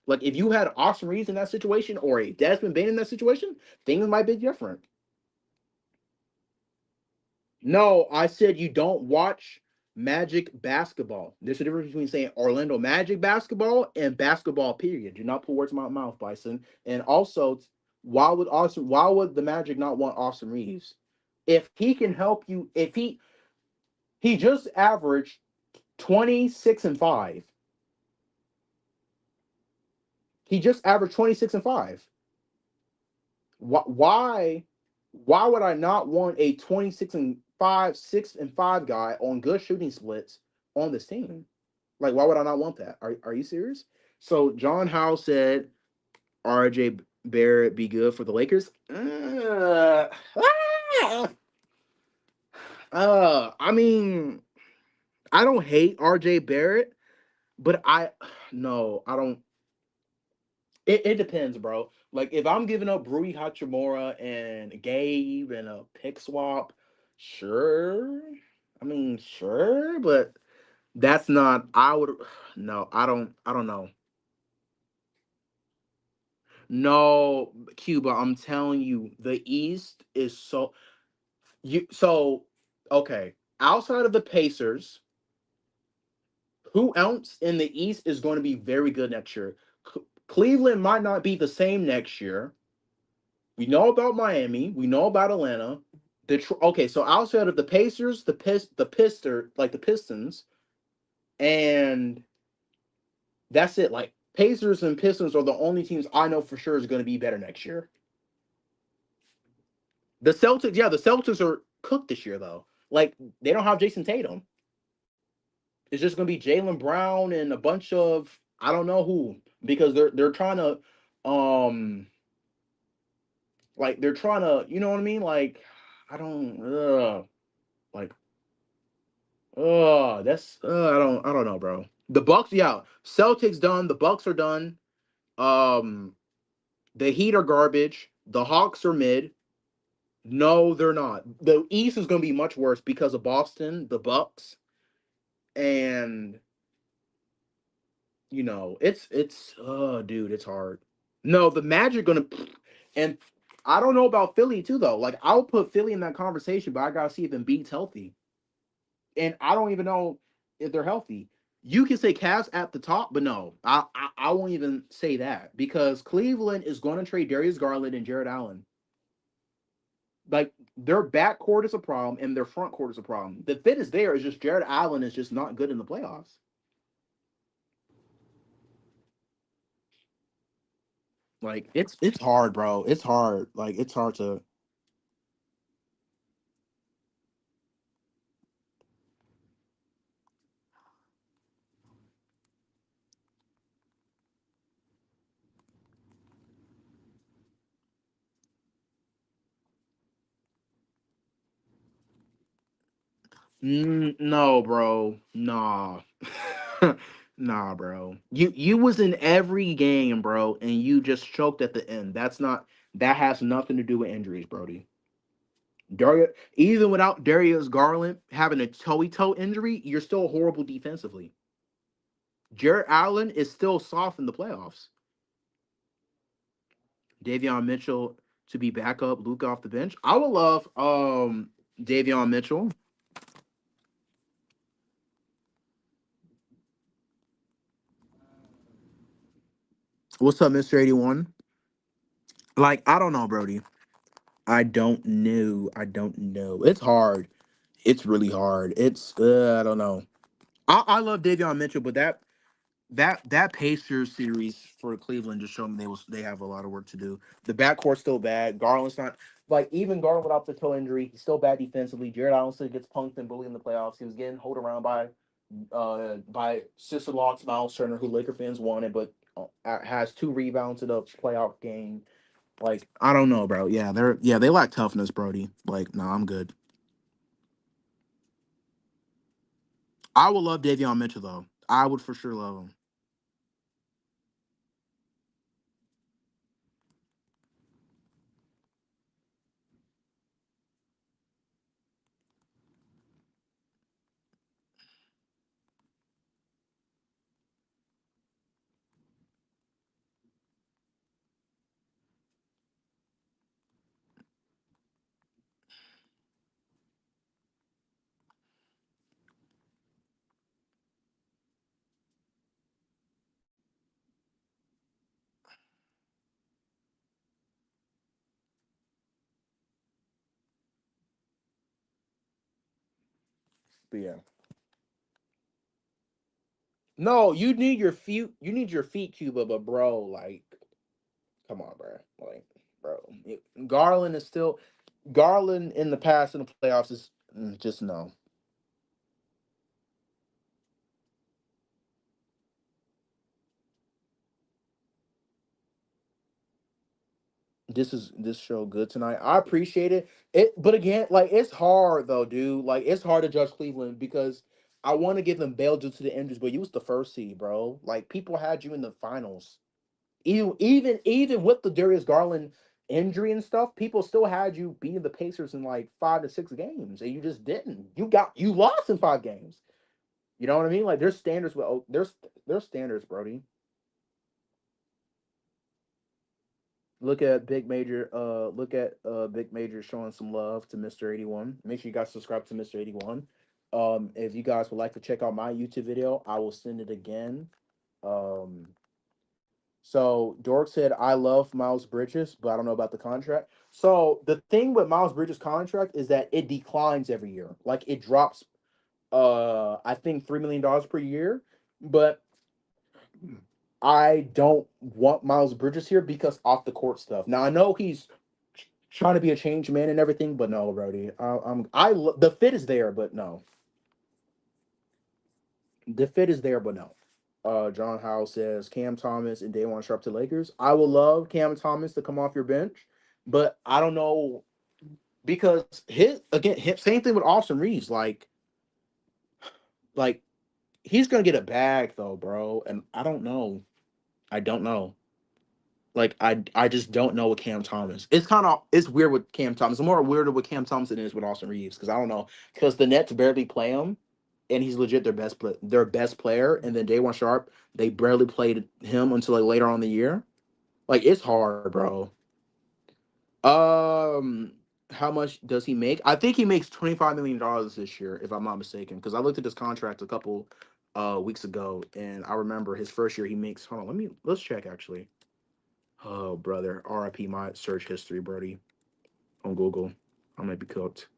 Like if you had Austin Reeves in that situation or a Desmond Bain in that situation, things might be different. No, I said you don't watch Magic basketball. There's a difference between saying Orlando Magic basketball and basketball. Period. Do not put words in my mouth, Bison. And also, why would the Magic not want Austin Reeves? If he can help you, if he just averaged 26 and 5. He just averaged 26 and 5. Why would I not want a 26 and 5, 6 and 5 guy on good shooting splits on this team? Like, why would I not want that? Are you serious? So John Howe said RJ Barrett be good for the Lakers. I mean, I don't hate RJ Barrett, but I don't. It depends, bro. Like if I'm giving up Rui Hachimura and Gabe and a pick swap, sure. I mean, sure, but that's not. I would no. I don't know. No, Cuba. I'm telling you, the East is so okay. Outside of the Pacers, who else in the East is going to be very good next year? Cleveland might not be the same next year. We know about Miami. We know about Atlanta. Okay, so outside of the Pacers, the Pistons, and that's it. Like Pacers and Pistons are the only teams I know for sure is going to be better next year. The Celtics, yeah, the Celtics are cooked this year though. Like they don't have Jason Tatum. It's just going to be Jalen Brown and a bunch of I don't know who because they're trying to Like they're trying to, you know what I mean? Like I don't like that's I don't know, bro. The Bucks, yeah. Celtics done, the Bucks are done. Um the Heat are garbage. The Hawks are mid. No, they're not. The East is going to be much worse because of Boston, the Bucks, and it's dude, it's hard. No, the Magic gonna and I don't know about Philly too though. Like I'll put Philly in that conversation, but I gotta see if Embiid's healthy, and I don't even know if they're healthy. You can say Cavs at the top, but no, I won't even say that because Cleveland is going to trade Darius Garland and Jared Allen. Like their backcourt is a problem and their front court is a problem. The fit is there. It's just Jared Allen is just not good in the playoffs. Like it's hard, bro. It's hard. Like it's hard to. No, bro. Nah. Nah, bro. You was in every game, bro, and you just choked at the end. That has nothing to do with injuries, Brody. Dario, even without Darius Garland having a toe injury, you're still horrible defensively. Jared Allen is still soft in the playoffs. Davion Mitchell to be backup, Luka off the bench. I would love Davion Mitchell. What's up, Mr. 81? Like, I don't know, Brody. I don't know. I don't know. It's hard. It's really hard. It's I don't know. I love Davion Mitchell, but that Pacers series for Cleveland just showed me they have a lot of work to do. The backcourt's still bad. Garland's not like even Garland without the toe injury, he's still bad defensively. Jared Allen still gets punked and bullied in the playoffs. He was getting hold around by Sister Locke's Miles Turner, who Laker fans wanted, but has 2 rebounds in the playoff game. Like I don't know, bro. They lack toughness, Brody. Like no, I'm good. I would love Davion Mitchell though. I would for sure love him. But yeah. No, you need your feet, Cuba, but bro, like, come on, bro. Like, bro. Garland is still Garland in the past in the playoffs is just no. This show good tonight. I appreciate it. But again, like it's hard though, dude. Like it's hard to judge Cleveland because I want to give them bail due to the injuries, but you was the first seed, bro. Like people had you in the finals. Even with the Darius Garland injury and stuff, people still had you beating the Pacers in like 5 to 6 games, and you just didn't. You lost in 5 games. You know what I mean? Like there's standards with there's standards, Brody. Look at Big Major showing some love to Mr. 81. Make sure you guys subscribe to Mr. 81. If you guys would like to check out my YouTube video, I will send it again. Um, so Dork said I love Miles Bridges, but I don't know about the contract. So the thing with Miles Bridges' contract is that it declines every year. Like it drops I think $3 million per year. But I don't want Miles Bridges here because off the court stuff. Now I know he's trying to be a change man and everything, but no, Brody. The fit is there, but no. The fit is there, but no. John Howell says Cam Thomas and Daewon Sharp to Lakers. I would love Cam Thomas to come off your bench. but I don't know because his again same thing with Austin Reeves. Like he's gonna get a bag though, bro. And I don't know. I don't know. Like I just don't know with Cam Thomas. It's weird with Cam Thomas. It's more weirder with Cam Thomas than it is with Austin Reeves because I don't know because the Nets barely play him, and he's legit their best player. And then Day One Sharp they barely played him until like later on in the year. Like it's hard, bro. Um, how much does he make? I think he makes $25 million this year, if I'm not mistaken. Because I looked at his contract a couple weeks ago, and I remember his first year he makes. Hold on, let's check actually. Oh, brother, RIP my search history, Brody, on Google. I might be cooked.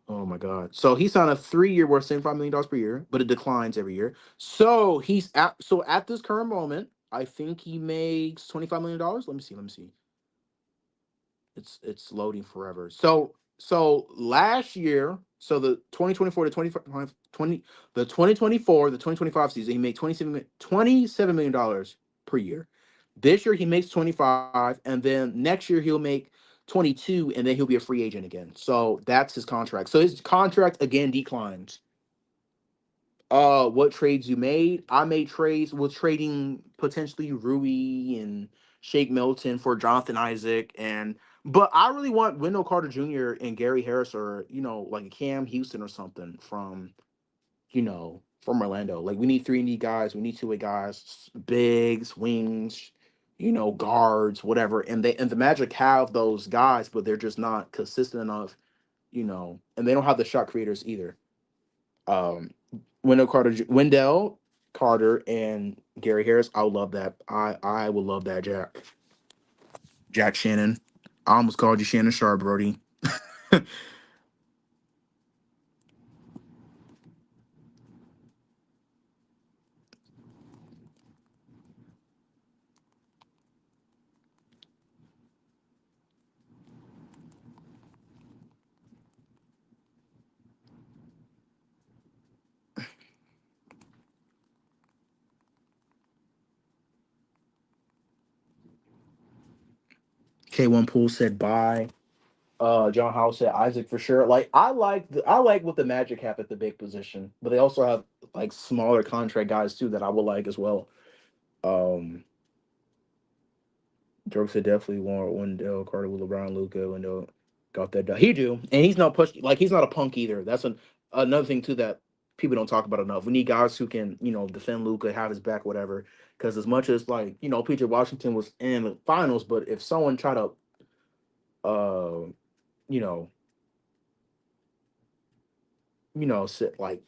Oh my God. So he signed a 3 year worth $75 million per year, but it declines every year. So at this current moment, I think he makes $25 million. Let me see. It's loading forever. So last year, so the 2024 to 20 the 2024 the 2025 season, he made $27 million per year. This year he makes 25, and then next year he'll make 22, and then he'll be a free agent again. So that's his contract. So his contract again declines. What trades you made? I made trades with trading potentially Rui and Shake Milton for Jonathan Isaac, and but I really want Wendell Carter Jr. and Gary Harris, or like Cam Houston or something from Orlando. Like we need 3 and D guys, we need 2-way guys, bigs, wings, guards, whatever. And the Magic have those guys, but they're just not consistent enough, and they don't have the shot creators either. Um, Wendell Carter, and Gary Harris. I would love that. I would love that, Jack Shannon. I almost called you Shannon Sharp, Brody. K1 Pool said bye. John House said Isaac for sure. Like I like what the Magic have at the big position, but they also have like smaller contract guys too that I would like as well. Um, Dirk said definitely want Wendell Carter with LeBron, Luka. Wendell got that done. He do, and he's not pushed. Like he's not a punk either. That's another thing too that people don't talk about enough. We need guys who can defend Luka, have his back, whatever. Because as much as like PJ Washington was in the finals, but if someone try to uh you know sit like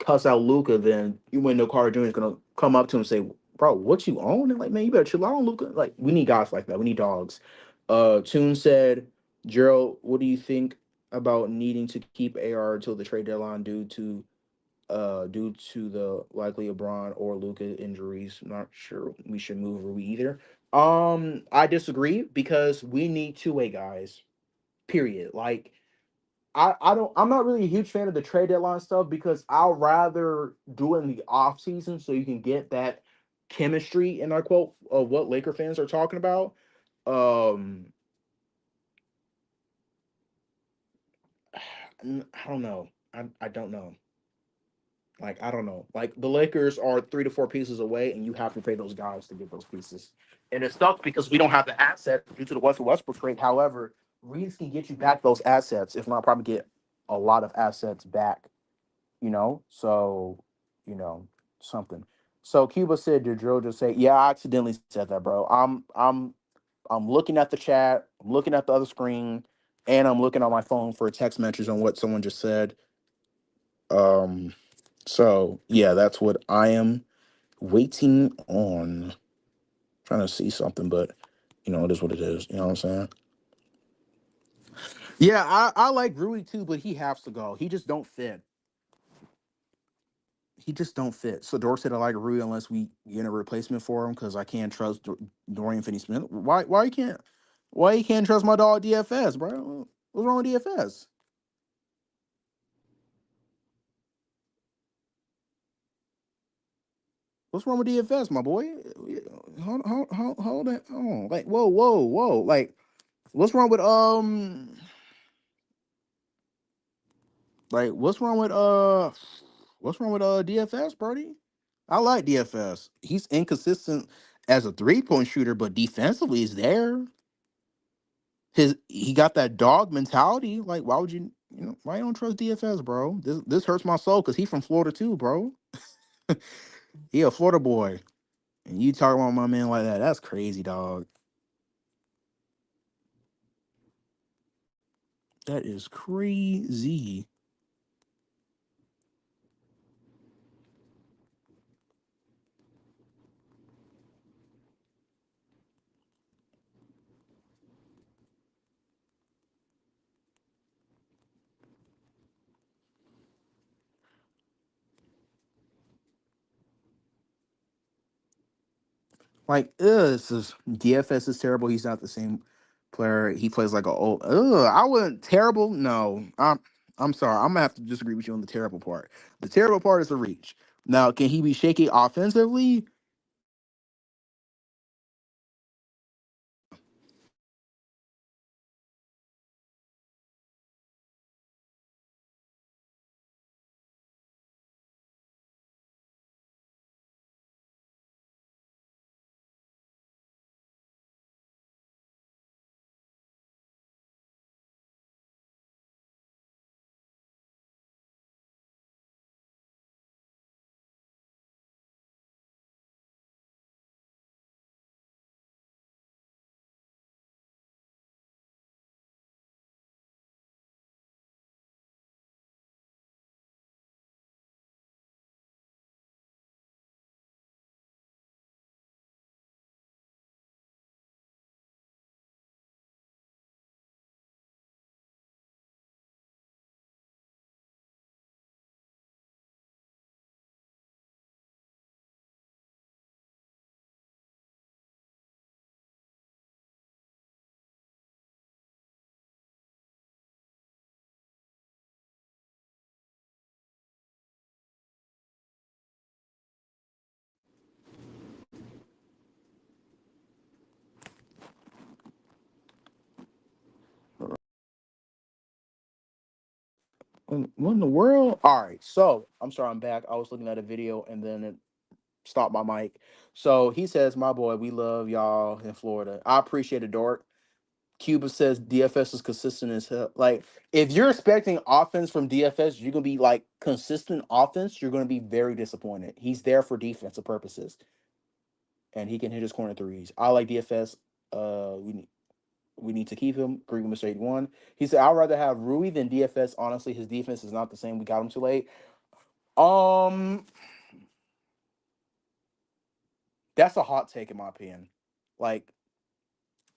cuss out Luca, then you wouldn't know Carter Jr. is gonna come up to him and say, "Bro, what you own?" And like, man, you better chill out, Luca. Like, we need guys like that. We need dogs. Tune said, Gerald, what do you think about needing to keep AR until the trade deadline due to the likely LeBron or Luca injuries? Not sure we should move Rui either. I disagree because we need 2-way guys. Period. Like I'm not really a huge fan of the trade deadline stuff because I'll rather do it in the off season so you can get that chemistry in our quote of what Laker fans are talking about. Um I don't know. I don't know. Like I don't know. Like the Lakers are 3 to 4 pieces away, and you have to pay those guys to get those pieces. And it sucks because we don't have the assets due to the Westbrook trade. However, Reeves can get you back those assets, if not probably get a lot of assets back. So you know something. So Cuba said, did Drill just say, yeah, I accidentally said that, bro. I'm looking at the chat, I'm looking at the other screen, and I'm looking on my phone for a text message on what someone just said. So yeah, that's what I am waiting on. Trying to see something, but it is what it is. You know what I'm saying? Yeah, I like Rui too, but he has to go. He just don't fit. So Dor said I like Rui unless we get a replacement for him because I can't trust Dorian Finney-Smith. Why you can't trust my dog DFS, bro? What's wrong with DFS? What's wrong with DFS, my boy? hold that on. Like, whoa. Like, what's wrong with like what's wrong with DFS, Brody? I like DFS. He's inconsistent as a 3-point shooter, but defensively he's there. He got that dog mentality. Like, why would why you don't trust DFS, bro? This hurts my soul because he's from Florida too, bro. He a Florida boy. And you talk about my man like that. That's crazy, dog. That is crazy. Like, this is DFS is terrible. He's not the same player. He plays like a old. I wouldn't terrible. No, I'm sorry. I'm gonna have to disagree with you on the terrible part. The terrible part is the reach. Now, can he be shaky offensively? What in the world? All right, so I'm sorry, I'm back. I was looking at a video and then it stopped my mic. So he says, "My boy, we love y'all in Florida. I appreciate it, Dork." Cuba says DFS is consistent as hell. Like, if you're expecting offense from DFS, you're gonna be like consistent offense. You're gonna be very disappointed. He's there for defensive purposes, and he can hit his corner threes. I like DFS. We need to keep him. Agree with Mr. 81. He said, "I'd rather have Rui than DFS. Honestly, his defense is not the same. We got him too late." Um, that's a hot take in my opinion. Like,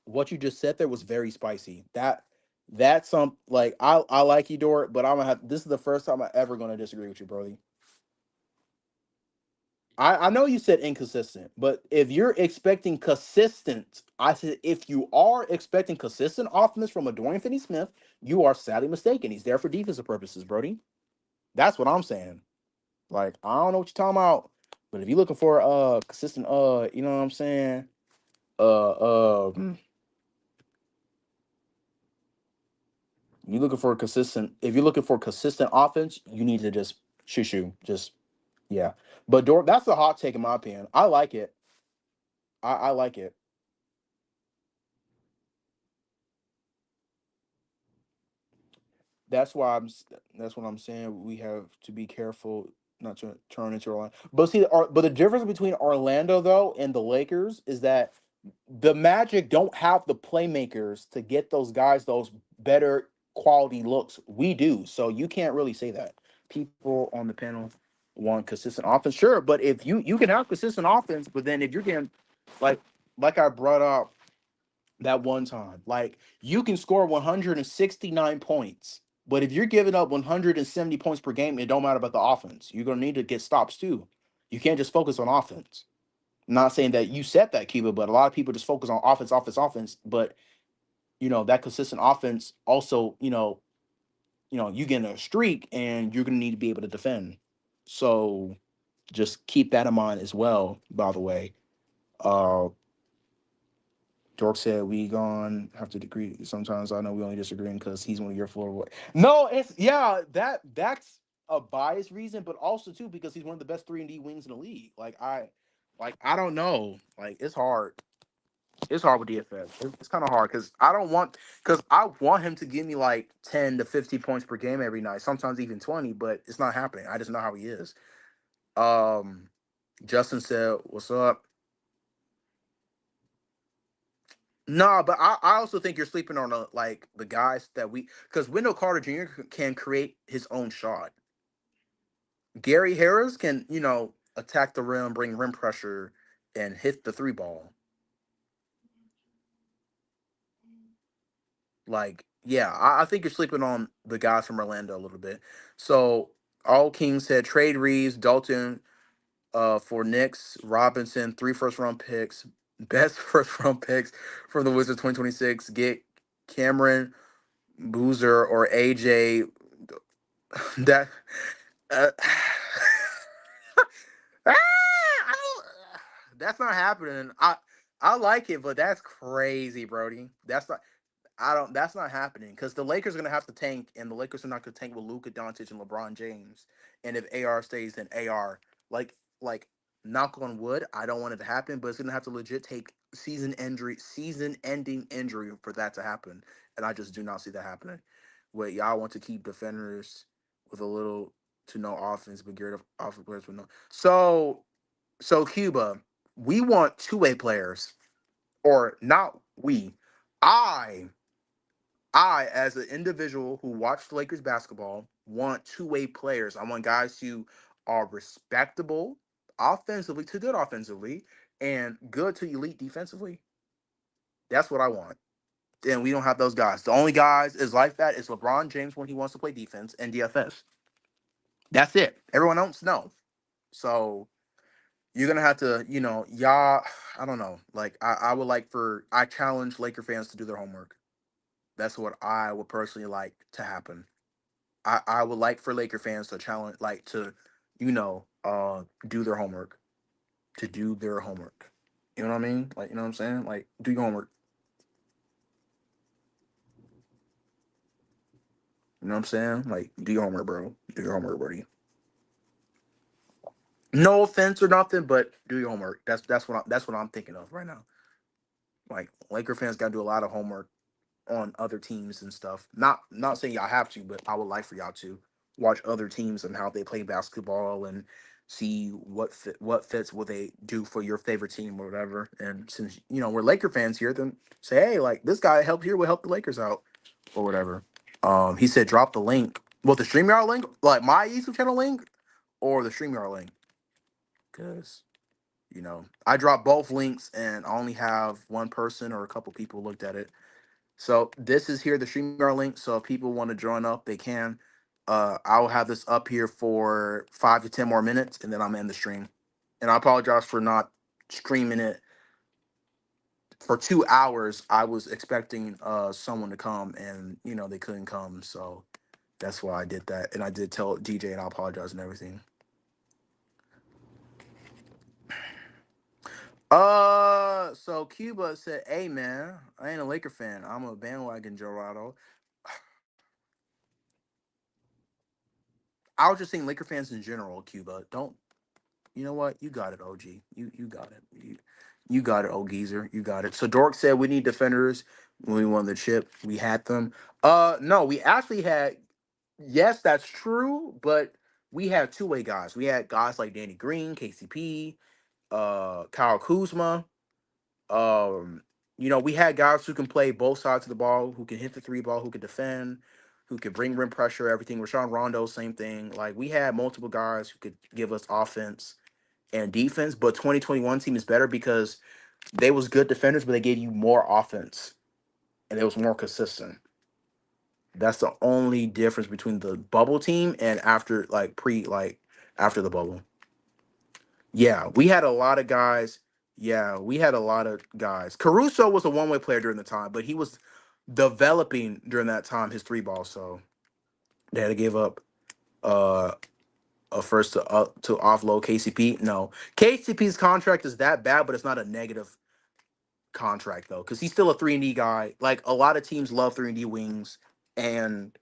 what you just said there was very spicy. That's some like I like you, Dort, but I'm gonna have this is the first time I ever gonna disagree with you, Brody. I know you said inconsistent, but if you're expecting consistent, I said if you are expecting consistent offense from a Dorian Finney-Smith, you are sadly mistaken. He's there for defensive purposes, Brody. That's what I'm saying. Like, I don't know what you're talking about, but if you're looking for consistent you know what I'm saying? You looking for a consistent if you're looking for consistent offense, you need to just shoo. Just yeah. But that's a hot take in my opinion. I like it. I like it. That's why that's what I'm saying. We have to be careful not to turn into Orlando. But see, but the difference between Orlando though and the Lakers is that the Magic don't have the playmakers to get those guys those better quality looks. We do, so you can't really say that. People on the panel want consistent offense, sure, but if you can have consistent offense, but then if you're getting like I brought up that one time. Like, you can score 169 points, but if you're giving up 170 points per game, it don't matter about the offense. You're gonna need to get stops too. You can't just focus on offense. Not saying that you set that, Cuba, but a lot of people just focus on offense. But that consistent offense also, you get in a streak and you're gonna need to be able to defend. So just keep that in mind as well, by the way. Uh, Dork said we gonna have to agree. Sometimes I know we only disagreeing because he's one of your floor. No, it's that's a biased reason, but also too because he's one of the best 3-and-D wings in the league. I don't know. Like it's hard. It's hard with DFS. It's kind of hard because I want him to give me like 10 to 50 points per game every night, sometimes even 20, but it's not happening. I just know how he is. Um, Justin said, "What's up?" No, but I also think you're sleeping on like the guys that because Wendell Carter Jr. Can create his own shot. Gary Harris can attack the rim, bring rim pressure, and hit the three ball. Like, yeah, I think you're sleeping on the guys from Orlando a little bit. So, all King said trade Reaves, Dalton, for Knicks, Robinson, 3 first-round picks, best first-round picks from the Wizards 2026. Get Cameron Boozer or AJ. That uh, that's not happening. I like it, but that's crazy, Brody. That's not. I don't. That's not happening because the Lakers are gonna have to tank, and the Lakers are not gonna tank with Luka Doncic and LeBron James. And if AR stays, then AR. Like knock on wood. I don't want it to happen, but it's gonna have to legit take season-ending injury for that to happen. And I just do not see that happening. Wait, y'all want to keep defenders with a little to no offense, but geared off of players with no. So Cuba, we want two-way players, or not we. I as an individual who watched Lakers basketball, want two-way players. I want guys who are respectable offensively to good offensively and good to elite defensively. That's what I want. And we don't have those guys. The only guys is like that is LeBron James when he wants to play defense and DFS. That's it. Everyone else, no. So you're gonna have to, y'all. I don't know. Like I would like I challenge Laker fans to do their homework. That's what I would personally like to happen. I would like for Laker fans to challenge, like to, do their homework, to do their homework. You know what I mean? Like, you know what I'm saying? Like, do your homework. You know what I'm saying? Like, do your homework, bro. Do your homework, buddy. No offense or nothing, but do your homework. That's what I'm thinking of right now. Like, Laker fans got to do a lot of homework on other teams and stuff. Not saying y'all have to, but I would like for y'all to watch other teams and how they play basketball and see what fits what they do for your favorite team or whatever. And since we're Laker fans here, then say, hey, like this guy helped here will help the Lakers out or whatever. He said drop the link. Well, the StreamYard link, like my YouTube channel link, or the StreamYard link, because I dropped both links and I only have one person or a couple people looked at it. So this is here, the StreamYard link. So if people want to join up, they can. I'll have this up here for 5 to 10 more minutes, and then I'm in the stream. And I apologize for not streaming it for 2 hours. I was expecting someone to come, and they couldn't come, so that's why I did that. And I did tell DJ, and I apologize and everything. So Cuba said, "Hey man, I ain't a Laker fan. I'm a bandwagon Dorado." I was just saying Laker fans in general, Cuba. Don't you know what? You got it, OG. You got it. You got it, old geezer. You got it. So Dork said we need defenders when we won the chip. We had them. No, we actually had, yes, that's true, but we had two-way guys. We had guys like Danny Green, KCP, Kyle Kuzma. We had guys who can play both sides of the ball, who can hit the three ball, who can defend, who could bring rim pressure, everything. Rashawn Rondo, same thing. Like we had multiple guys who could give us offense and defense, but 2021 team is better because they was good defenders, but they gave you more offense and it was more consistent. That's the only difference between the bubble team and after the bubble. Yeah, we had a lot of guys. Yeah, we had a lot of guys. Caruso was a one-way player during the time, but he was developing during that time his three ball, so they had to give up uh a first to offload KCP. No, KCP's contract is that bad, but it's not a negative contract though, because he's still a 3-and-D guy. Like a lot of teams love 3-and-D wings, and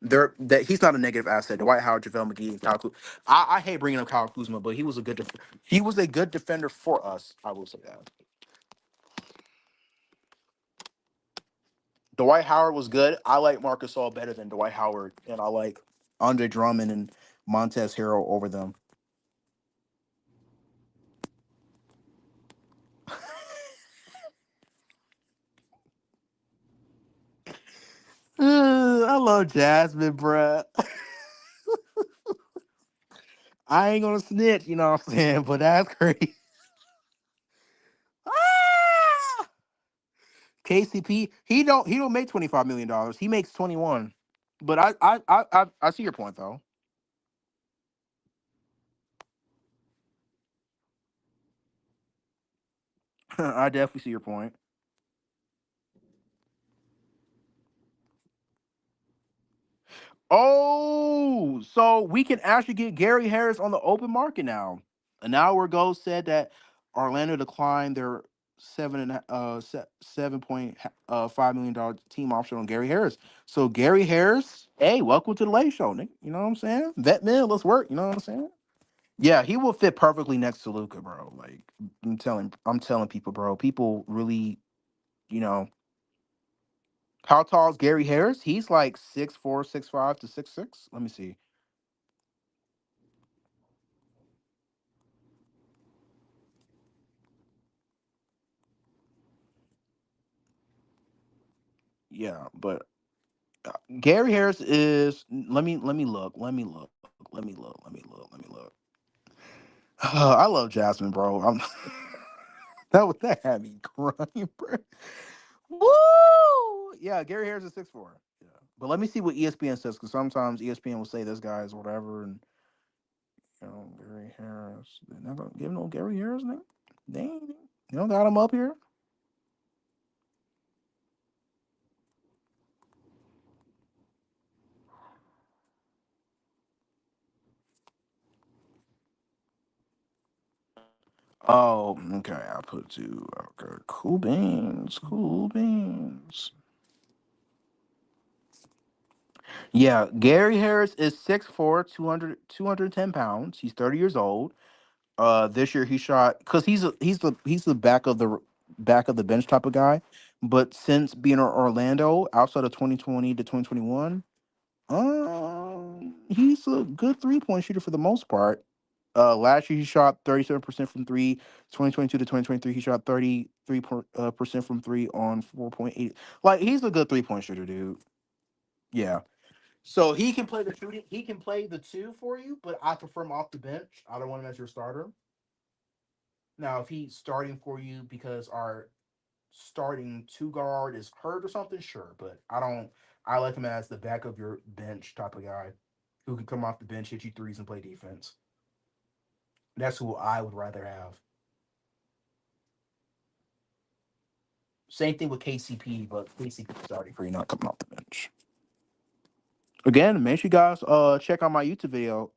they're that he's not a negative asset. Dwight Howard, JaVale McGee, and Kyle Kuzma. I hate bringing up Kyle Kuzma, but he was a good defender for us. I will say that. Dwight Howard was good. I like Marcus All better than Dwight Howard, and I like Andre Drummond and Montez Harrell over them. I love Jasmine, bruh. I ain't gonna snitch, you know what I'm saying? But that's crazy. Ah! KCP, he don't make $25 million. He makes 21. But I see your point though. I definitely see your point. Oh, so we can actually get Gary Harris on the open market now. An hour ago said that Orlando declined their 7.5 million dollar team option on Gary Harris. So Gary Harris, hey, welcome to the late show, nigga. You know what I'm saying? Vet man, let's work. You know what I'm saying? Yeah, he will fit perfectly next to Luca, bro. Like I'm telling people, bro. People really, you know, how tall is Gary Harris? He's like 6'4", 6'5" to 6'6". Let me see. Yeah, but Gary Harris is. Let me look. Let me look. Let me look. Let me look. Let me look. I love Jasmine, bro. That had me crying, bro. Woo! Yeah, Gary Harris is 6'4". Yeah, but let me see what ESPN says because sometimes ESPN will say this guy is whatever, and Gary Harris. They're not gonna give no Gary Harris name. Dang, you don't got him up here. Oh, okay. I put two. Okay, cool beans. Cool beans. Yeah, Gary Harris is 6'4", 210 pounds. He's 30 years old. This year he shot because he's the back of the bench type of guy. But since being in Orlando, outside of 2020 to 2021, he's a good 3-point shooter for the most part. Last year he shot 37% from three. 2022 to 2023, he shot 33% from three on 4.8. Like he's a good 3-point shooter, dude. Yeah. So he can play the shooting. He can play the two for you, but I prefer him off the bench. I don't want him as your starter. Now, if he's starting for you because our starting two guard is hurt or something, sure. But I don't. I like him as the back of your bench type of guy who can come off the bench, hit you threes, and play defense. That's who I would rather have. Same thing with KCP, but KCP starting for you, not coming off the bench. Again, make sure you guys check out my YouTube video.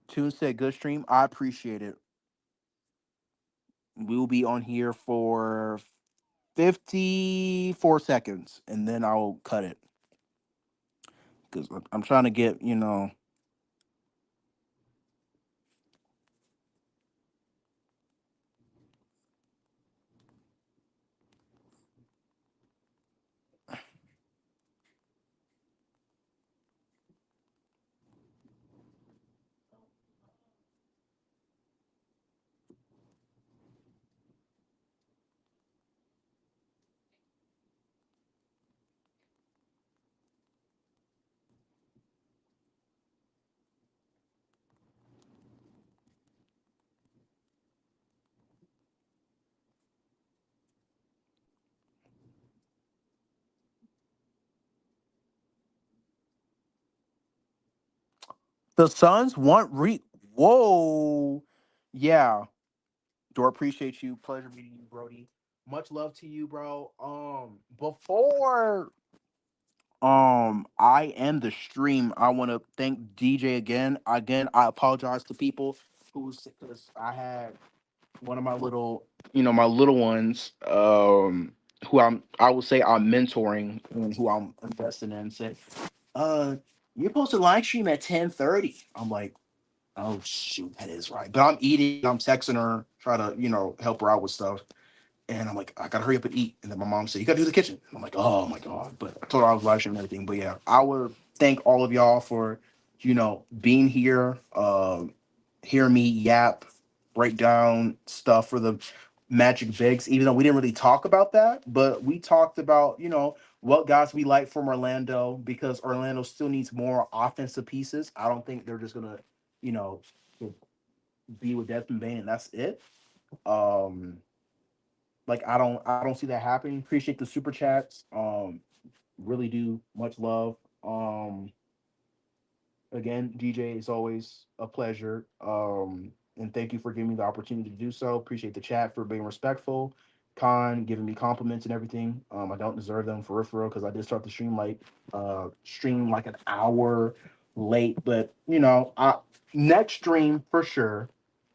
Tune said good stream. I appreciate it. We'll be on here for 54 seconds and then I'll cut it because I'm trying to get, The Suns want Whoa. Yeah. Do appreciate you. Pleasure meeting you, Brody. Much love to you, bro. Before I end the stream, I want to thank DJ again. Again, I apologize to people who's because I had one of my little, my little ones, who I would say I'm mentoring and who I'm investing in said, uh, you're supposed to live stream at 10:30. I'm like, oh shoot, that is right. But I'm eating, I'm texting her, try to, help her out with stuff. And I'm like, I gotta hurry up and eat. And then my mom said, you gotta do the kitchen. I'm like, oh my God. But I told her I was live streaming and everything. But yeah, I would thank all of y'all for, being here, hear me yap, break down stuff for the Magic Bigs, even though we didn't really talk about that, but we talked about, what guys we like from Orlando because Orlando still needs more offensive pieces. I don't think they're just gonna, you know, be with Desmond Bain and that's it. Um, like I don't see that happening. Appreciate the super chats. Really do much love. Again, DJ, it's always a pleasure. And thank you for giving me the opportunity to do so. Appreciate the chat for being respectful. Khan giving me compliments and everything. I don't deserve them for real because I did start the stream like an hour late. But I next stream for sure,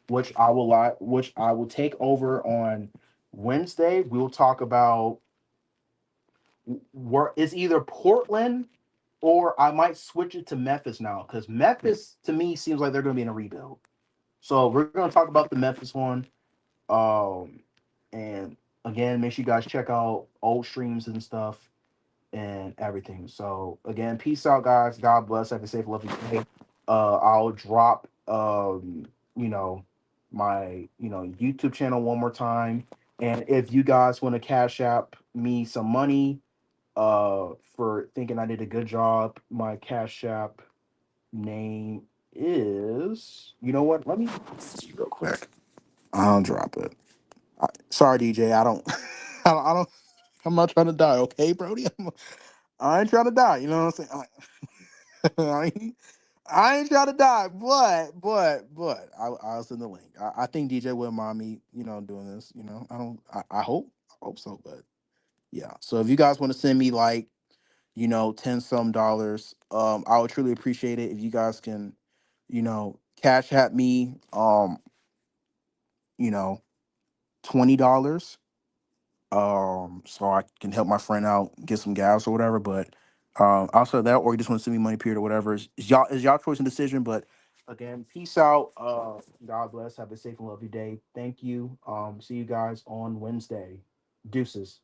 which I will take over on Wednesday. We'll talk about where it's either Portland or I might switch it to Memphis now because Memphis to me seems like they're going to be in a rebuild. So we're going to talk about the Memphis one. And again, make sure you guys check out old streams and stuff and everything. So again, peace out, guys. God bless. Have a safe, lovely day. I'll drop you know, my YouTube channel one more time. And if you guys want to cash app me some money, for thinking I did a good job. My Cash App name is, you know what? Let me see real quick. I'll drop it. Sorry, DJ. I don't, I don't. I'm not trying to die, okay, Brody? I ain't trying to die. You know what I'm saying? I ain't trying to die, but I'll send the link. I think DJ wouldn't mind me, doing this. I don't. I hope so, but yeah. So if you guys want to send me like 10 some dollars. I would truly appreciate it if you guys can, cash at me, you know, $20. So I can help my friend out, get some gas or whatever. But outside of that, or you just want to send me money, period, or whatever. Is y'all choice and decision. But again, peace out. God bless. Have a safe and lovely day. Thank you. See you guys on Wednesday. Deuces.